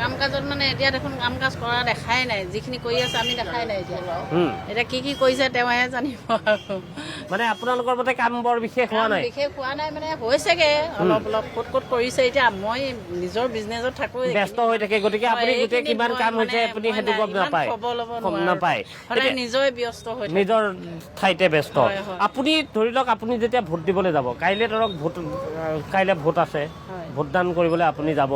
কাম কাজত মানে এতিয়া দেখোন কাম কাজ কৰা দেখাই নাই। যিখিনি কৰি আছে আমি দেখাই নাই এতিয়া কি কৰিছে তেওঁহে জানিব। মানে আপোনালোকৰ মতে কাম বৰ বিশেষ হোৱা নাই? বিশেষ হোৱা নাই মানে হৈছেগে অলপ ক'ত কৰিছে। এতিয়া মই নিজৰ বিজনেছত থাকোঁ, ব্যস্ত হৈ থাকে, গতিকে আপুনি গোটেই কিমান কাম হৈছে আপুনি সেইটো গম নাপায়। নিজৰে ব্যস্ত হৈ থাকে, নিজৰ ঠাইতে ব্যস্ত। আপুনি ধৰি লওক, আপুনি যেতিয়া ভোট দিবলৈ যাব, কাইলৈ ভোট আছে, ভোটদান কৰিবলৈ আপুনি যাব,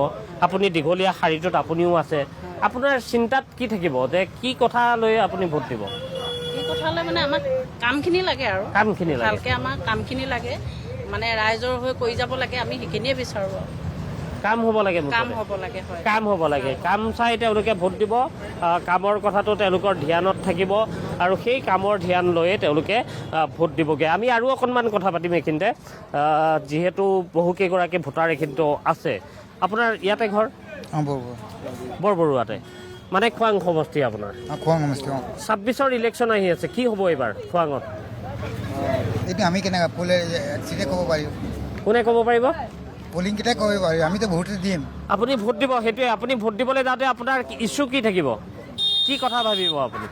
আপুনি দীঘলীয়া শাৰীটোত আপুনিও আছে, আপোনাৰ চিন্তাত কি থাকিব যে কি কথা লৈ আপুনি ভোট দিব? কি কথা লৈ মানে আমাক কামখিনি লাগে আৰু ভালকৈ আমাক কামখিনি লাগে, মানে ৰাইজৰ হৈ কৰি যাব লাগে, আমি সেইখিনিয়ে বিচাৰোঁ। কাম হ'ব লাগে, কাম চাই তেওঁলোকে ভোট দিব। কামৰ কথাটো তেওঁলোকৰ ধ্যানত থাকিব আৰু সেই কামৰ ধ্যান লৈয়ে তেওঁলোকে ভোট দিবগৈ। আমি আৰু অকণমান কথা পাতিম এইখিনিতে, যিহেতু বহুকেইগৰাকী ভোটাৰ এইখিনিতো আছে। আপোনাৰ ইয়াতে ঘৰ? বৰবৰুৱাতে, মানে খোৱাং সমষ্টি আপোনাৰ? খোৱাং সমষ্টি। 26ৰ ইলেকশ্যন আহি আছে, কি হ'ব এইবাৰ খোৱাঙত? এইটো আমি কেনেকৈ ক'ব পাৰিম? কোনে ক'ব পাৰিব? পলিংকেইটাই ক'ব পাৰিব, আমিতো ভোট দিম। আপুনি ভোট দিব, সেইটোৱে। আপুনি ভোট দিবলৈ যাওঁতে আপোনাৰ ইছ্যু কি থাকিব, কি কথা ভাবিব আপুনি?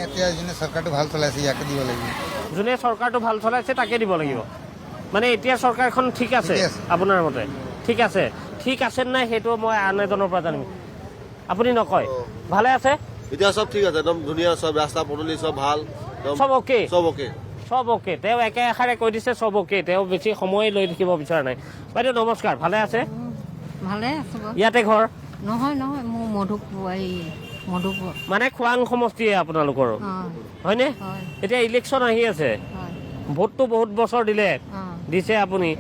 এতিয়া যোনে চৰকাৰটো ভাল চলাইছে ইয়াকে দিব লাগিব। যোনে চৰকাৰটো ভাল চলাইছে তাকে দিব লাগিব। মানে এতিয়া চৰকাৰখন ঠিক আছে আপোনাৰ মতে? ঠিক আছে নাই সেইটো মই আন এজনৰ পৰা জানিম। আপুনি নকয় ভালে আছে? এতিয়া চব ঠিক আছে, একদম ধুনীয়া, চব ৰাস্তা পদূলি চব ভাল, চব অ'কে। তেওঁ একে এষাৰে কৈ দিছে চব অ'কে, তেওঁ বেছি সময় লৈ থাকিব বিচৰা নাই। বাইদেউ নমস্কাৰ, ভালে আছে? ভালে আছো। ইয়াতে ঘৰ? নহয় মোৰ মধুপুৰ। মানে খোৱাং সমষ্টিয়ে আপোনালোকৰো, হয়নে? এতিয়া ইলেকশ্যন আহি আছে, ভোটটো বহুত বছৰ দিছে আপুনি।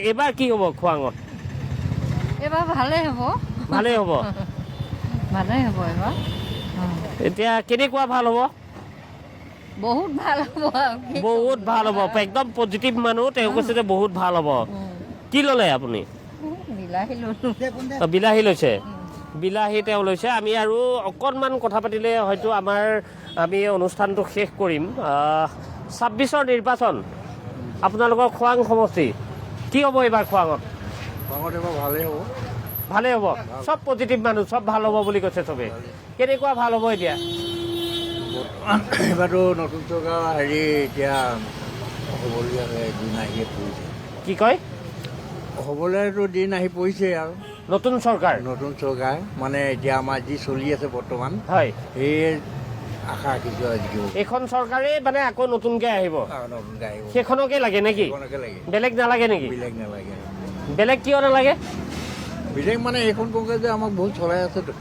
এইবাৰ কি হ'ব খোৱাঙত? এইবাৰ ভালেই হ'ব এইবাৰ। এতিয়া কেনেকুৱা ভাল হ'ব? বহুত ভাল হ'ব। একদম পজিটিভ মানুহ, তেওঁ কৈছে যে বহুত ভাল হ'ব। কি ল'লে আপুনি? বিলাহী ল'লোঁ বিলাহী লৈছে বিলাহী তেওঁ লৈছে আমি আৰু অকণমান কথা পাতিলে হয়তো আমি অনুষ্ঠানটো শেষ কৰিম 26ৰ নিৰ্বাচন আপোনালোকৰ খোৱাং সমষ্টি কি হ'ব এইবাৰ খোৱাঙত ভালেই হ'ব চব পজিটিভ মানুহ চব ভাল হ'ব বুলি কৈছে চবেই কেনেকুৱা ভাল হ'ব এতিয়া এইবাৰতো নতুন চৰকাৰ এতিয়া হ'বলগীয়া দিন আহি পৰিছে কি কয় হ'বলৈতো দিন আহি পৰিছে আৰু নতুন চৰকাৰ মানে এতিয়া আমাৰ যি চলি আছে বৰ্তমান হয় সেই আশা ৰাখিছোঁ আজিও এইখন চৰকাৰেই মানে আকৌ নতুনকৈ আহিব নতুনকৈ আহিব সেইখনকে লাগে নেকি বেলেগ নালাগে নেকি বেলেগ নালাগে বেলেগ কিয় নালাগে বেলেগ মানে এইখন কংগ্ৰেছে আমাক বহুত চলাই আছেতো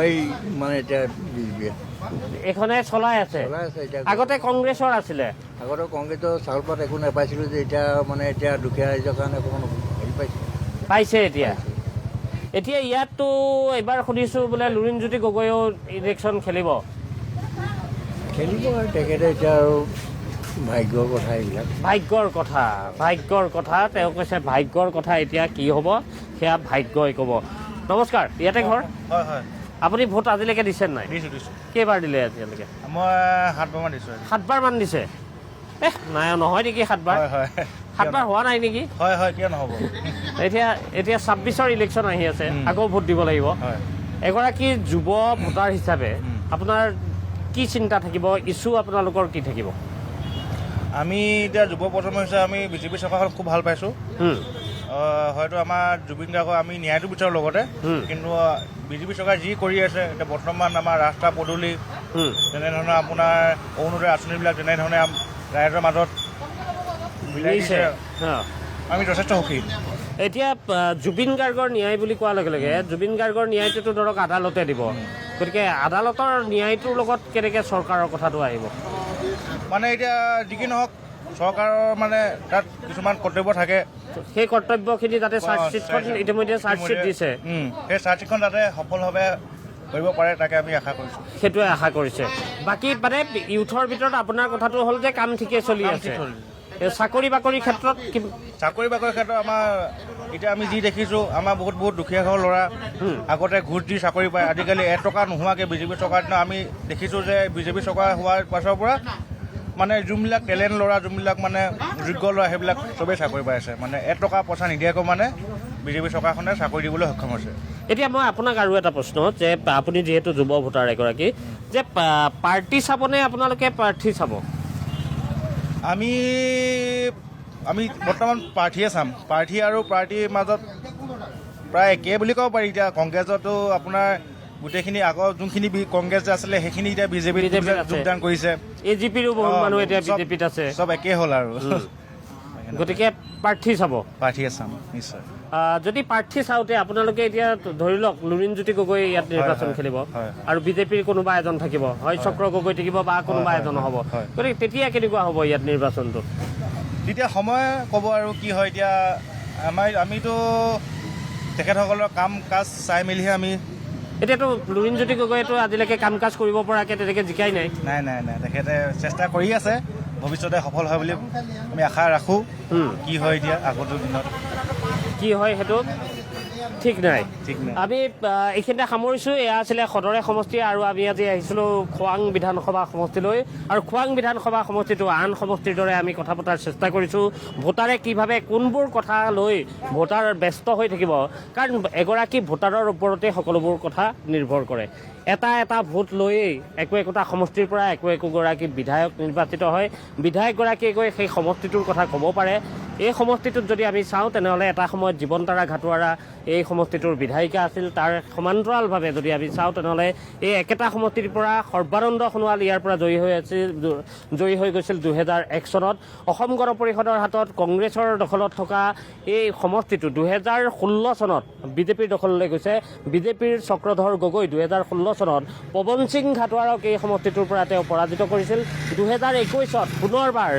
এই মানে এতিয়া এইখনে চলাই আছে আগতে কংগ্ৰেছৰ আছিলে আগতে কংগ্ৰেছৰ চাউল পাত একো নাপাইছিলোঁ যে এতিয়া দুখীয়া ৰাইজৰ কাৰণে অকণমান হেৰি পাইছে এতিয়া ইয়াততো এইবাৰ শুনিছোঁ বোলে লুৰিণজ্যোতি গগৈয়েও ইলেকশ্যন খেলিব আৰু তেখেতে এতিয়া আৰু ভাগ্যৰ কথা এইবিলাক ভাগ্যৰ কথা তেওঁ কৈছে ভাগ্যৰ কথা এতিয়া কি হ'ব সেয়া ভাগ্যই ক'ব নমস্কাৰ ইয়াতে ঘৰ হয় হয় আপুনি ভোট আজিলৈকে দিছে নাই দিছোঁ কেইবাৰ দিলে আজিলৈকে মই 7বাৰমান দিছোঁ 7বাৰমান দিছে নাই নহয় নেকি 7বাৰ হয় 7বাৰ হোৱা নাই নেকি হয় কিয় নহ'ব এতিয়া 26ৰ ইলেকশ্যন আহি আছে আকৌ ভোট দিব লাগিব এগৰাকী যুৱ ভোটাৰ হিচাপে আপোনাৰ কি চিন্তা থাকিব ইছ্যু আপোনালোকৰ কি থাকিব আমি এতিয়া যুৱ প্ৰজন্ম হিচাপে আমি বিজেপি চৰকাৰখন খুব ভাল পাইছোঁ হয়তো আমাৰ জুবিন গাৰ্গক আমি ন্যায়টো বিচাৰোঁ লগতে কিন্তু বিজেপি চৰকাৰ যি কৰি আছে এতিয়া বৰ্তমান আমাৰ ৰাস্তা পদূলি তেনেধৰণৰ আপোনাৰ অৰুণোদয় আঁচনিবিলাক যেনেধৰণে ৰাইজৰ মাজত মিলাই দিছে আমি যথেষ্ট সুখী এতিয়া জুবিন গাৰ্গৰ ন্যায় বুলি কোৱাৰ লগে লগে জুবিন গাৰ্গৰ ন্যায়টোতো ধৰক আদালতে দিব গতিকে আদালতৰ ন্যায়টোৰ লগত কেনেকৈ চৰকাৰৰ কথাটো আহিব মানে এতিয়া যি কি নহওক চৰকাৰৰ মানে তাত কিছুমান কৰ্তব্য থাকে সেই কৰ্তব্যখিনি যাতে চাৰ্জশ্বিটখন ইতিমধ্যে চাৰ্জশ্বিট দিছে সেই চাৰ্জশ্বিটখন যাতে সফলভাৱে কৰিব পাৰে তাকে আমি আশা কৰিছোঁ সেইটোৱে আশা কৰিছে বাকী মানে ইউথৰ ভিতৰত আপোনাৰ কথাটো হ'ল যে কাম ঠিকে চলি আছে চাকৰি বাকৰিৰ ক্ষেত্ৰত আমাৰ এতিয়া আমি যি দেখিছোঁ আমাৰ বহুত দুখীয়া ঘৰৰ ল'ৰা আগতে ঘোষ দি চাকৰি পায় আজিকালি 1 টকা নোহোৱাকৈ বিজেপি চৰকাৰ দিনা আমি দেখিছোঁ যে বিজেপি চৰকাৰ হোৱাৰ পাছৰ পৰা মানে যোনবিলাক টেলেণ্ট ল'ৰা যোনবিলাক মানে যোগ্য ল'ৰা সেইবিলাক চবেই চাকৰি পাই আছে মানে 1 টকা পইচা নিদিয়াকৈ মানে বিজেপি চৰকাৰখনে চাকৰি দিবলৈ সক্ষম হৈছে এতিয়া মই আপোনাক আৰু এটা প্ৰশ্ন যে আপুনি যিহেতু যুৱ ভোটাৰ এগৰাকী যে পাৰ্টি চাবনে আপোনালোকে প্ৰাৰ্থী চাব আমি বৰ্তমান প্ৰাৰ্থীয়ে চাম প্ৰাৰ্থী আৰু প্ৰাৰ্থীৰ মাজত প্ৰায় একেই বুলি ক'ব পাৰি এতিয়া কংগ্ৰেছতো আপোনাৰ গোটেইখিনি আগৰ যোনখিনি কংগ্ৰেছ আছিলে সেইখিনি এতিয়া বিজেপিত যোগদান কৰিছে এজিপিৰো বহুত মানুহ এতিয়া বিজেপিত আছে চব একেই হ'ল আৰু গতিকে প্ৰাৰ্থীয়ে চাম নিশ্চয় যদি প্ৰাৰ্থী চাওঁতে আপোনালোকে এতিয়া ধৰি লওক লুৰিণজ্যোতি গগৈ ইয়াত নিৰ্বাচন খেলিব আৰু বিজেপিৰ কোনোবা এজন থাকিব হয় চক্ৰ গগৈ থাকিব বা কোনোবা এজন হ'ব গতিকে তেতিয়া কেনেকুৱা হ'ব ইয়াত নিৰ্বাচনটো তেতিয়া সময় ক'ব আৰু কি হয় এতিয়া আমিতো তেখেতসকলৰ কাম কাজ চাই মেলিহে আমি এতিয়াতো লুৰিণজ্যোতি গগৈয়েতো আজিলৈকে কাম কাজ কৰিব পৰাকৈ তেনেকৈ জিকাই নাই তেখেতে চেষ্টা কৰি আছে ভৱিষ্যতে সফল হয় বুলি আমি আশা ৰাখোঁ কি হয় এতিয়া আগন্তুক দিনত কি হয় সেইটো ঠিক নাই আমি এইখিনিতে সামৰিছোঁ এয়া আছিলে সদৰে সমষ্টি আৰু আমি আজি আহিছিলোঁ খোৱাং বিধানসভা সমষ্টিলৈ আৰু খোৱাং বিধানসভা সমষ্টিটো আন সমষ্টিৰ দৰে আমি কথা পতাৰ চেষ্টা কৰিছোঁ ভোটাৰে কিভাৱে কোনবোৰ কথা লৈ ভোটাৰ ব্যস্ত হৈ থাকিব কাৰণ এগৰাকী ভোটাৰৰ ওপৰতে সকলোবোৰ কথা নিৰ্ভৰ কৰে এটা ভোট লৈয়েই একোটা সমষ্টিৰ পৰা একোগৰাকী বিধায়ক নিৰ্বাচিত হয় বিধায়কগৰাকীয়ে গৈ সেই সমষ্টিটোৰ কথা ক'ব পাৰে এই সমষ্টিটোত যদি আমি চাওঁ তেনেহ'লে এটা সময়ত জীৱনতাৰা ঘাটোৱাৰা এই সমষ্টিটোৰ বিধায়িকা আছিল তাৰ সমান্তৰালভাৱে যদি আমি চাওঁ তেনেহ'লে এই একেটা সমষ্টিৰ পৰা সৰ্বানন্দ সোণোৱাল ইয়াৰ পৰা জয়ী হৈ গৈছিল 2001 চনত অসম গণ পৰিষদৰ হাতত কংগ্ৰেছৰ দখলত থকা এই সমষ্টিটো 2016 চনত বিজেপিৰ দখললৈ গৈছে বিজেপিৰ চক্ৰধৰ গগৈ 2016 চনত পৱন সিং ঘাটোৱাৰক এই সমষ্টিটোৰ পৰা তেওঁ পৰাজিত কৰিছিল 2021ত পুনৰবাৰ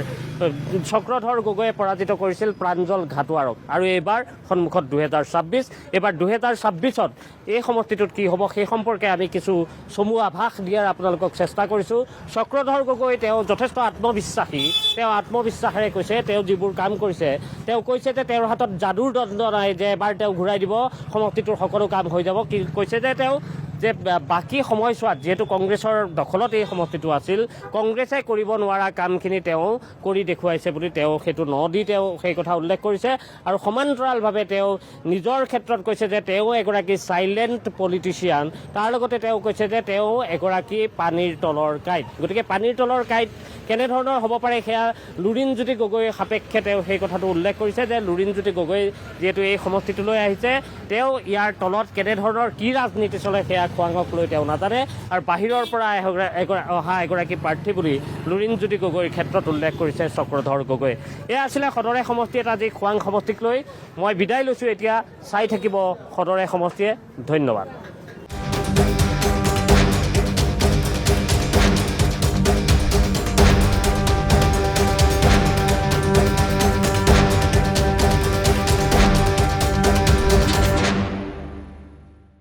চক্ৰধৰ গগৈয়ে পৰাজিত কৰিছিল প্ৰাঞ্জল ঘাটোৱাৰক আৰু এইবাৰ সন্মুখত 2026 এইবাৰ 2026ত এই সমষ্টিটোত কি হ'ব সেই সম্পৰ্কে আমি কিছু চমু আভাস দিয়াৰ আপোনালোকক চেষ্টা কৰিছোঁ। চক্ৰধৰ গগৈ তেওঁ যথেষ্ট আত্মবিশ্বাসী, তেওঁ আত্মবিশ্বাসেৰে কৈছে, তেওঁ যিবোৰ কাম কৰিছে, তেওঁ কৈছে যে তেওঁৰ হাতত যাদুৰ দণ্ড নাই যে এবাৰ তেওঁ ঘূৰাই দিব সমষ্টিটোৰ সকলো কাম হৈ যাব। কৈছে যে তেওঁ যে বাকী সময়ছোৱাত যিহেতু কংগ্ৰেছৰ দখলত এই সমষ্টিটো আছিল, কংগ্ৰেছে কৰিব নোৱাৰা কামখিনি তেওঁ কৰি দেখুৱাইছে বুলি তেওঁ সেইটো দি তেওঁ সেই কথা উল্লেখ কৰিছে। আৰু সমান্তৰালভাৱে তেওঁ নিজৰ ক্ষেত্ৰত কৈছে যে তেওঁ এগৰাকী চাইলেণ্ট পলিটিচিয়ান, তাৰ লগতে তেওঁ কৈছে যে তেওঁ এগৰাকী পানীৰ তলৰ কাঁইট। গতিকে পানীৰ তলৰ কাঁইট কেনেধৰণৰ হ'ব পাৰে সেয়া লুৰিণজ্যোতি গগৈৰ সাপেক্ষে তেওঁ সেই কথাটো উল্লেখ কৰিছে যে লুৰিণজ্যোতি গগৈ যিহেতু এই সমষ্টিটোলৈ আহিছে, তেওঁ ইয়াৰ তলত কেনেধৰণৰ কি ৰাজনীতি চলে সেয়া খোৱাঙক লৈ তেওঁ নাজানে, আৰু বাহিৰৰ পৰা অহা এগৰাকী প্ৰাৰ্থী বুলি লুৰিণজ্যোতি গগৈৰ ক্ষেত্ৰত উল্লেখ কৰিছে চক্ৰধৰ গগৈ। এয়া আছিলে সদৰে সমষ্টি এটা আজি খোৱাং সমষ্টিক লৈ। মই বিদায় লৈছোঁ এতিয়া, চাই থাকিব সদৰে সমষ্টিয়ে। ধন্যবাদ।